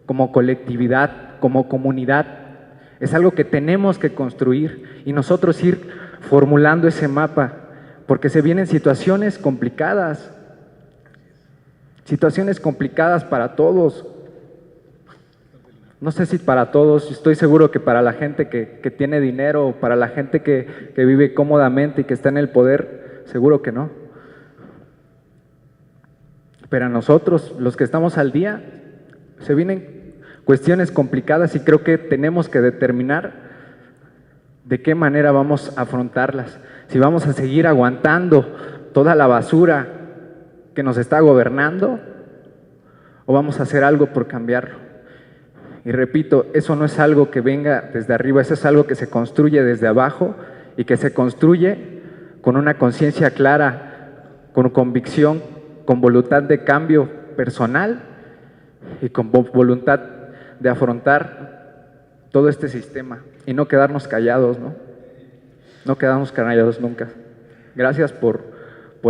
como colectividad, como comunidad. Es algo que tenemos que construir y nosotros ir formulando ese mapa, porque se vienen situaciones complicadas para todos. No sé si para todos, estoy seguro que para la gente que tiene dinero, para la gente que vive cómodamente y que está en el poder, seguro que no. Pero a nosotros, los que estamos al día, se vienen cuestiones complicadas y creo que tenemos que determinar de qué manera vamos a afrontarlas. Si vamos a seguir aguantando toda la basura que nos está gobernando o vamos a hacer algo por cambiarlo. Y repito, eso no es algo que venga desde arriba, eso es algo que se construye desde abajo y que se construye con una conciencia clara, con convicción, con voluntad de cambio personal y con voluntad de afrontar todo este sistema y no quedarnos callados, ¿no? No quedarnos callados nunca. Gracias por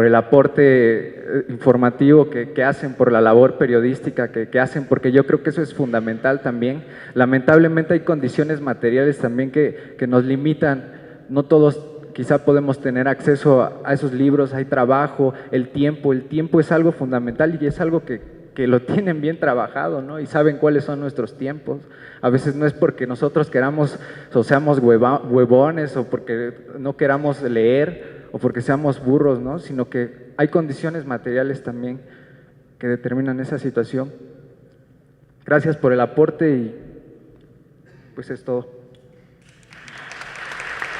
el aporte informativo que hacen, por la labor periodística que hacen, porque yo creo que eso es fundamental también. Lamentablemente hay condiciones materiales también que nos limitan. No todos quizá podemos tener acceso a esos libros, hay trabajo, el tiempo es algo fundamental y es algo que lo tienen bien trabajado, ¿no? Y saben cuáles son nuestros tiempos. A veces no es porque nosotros queramos o seamos huevones o porque no queramos leer o porque seamos burros, ¿no? Sino que hay condiciones materiales también que determinan esa situación. Gracias por el aporte y pues es todo.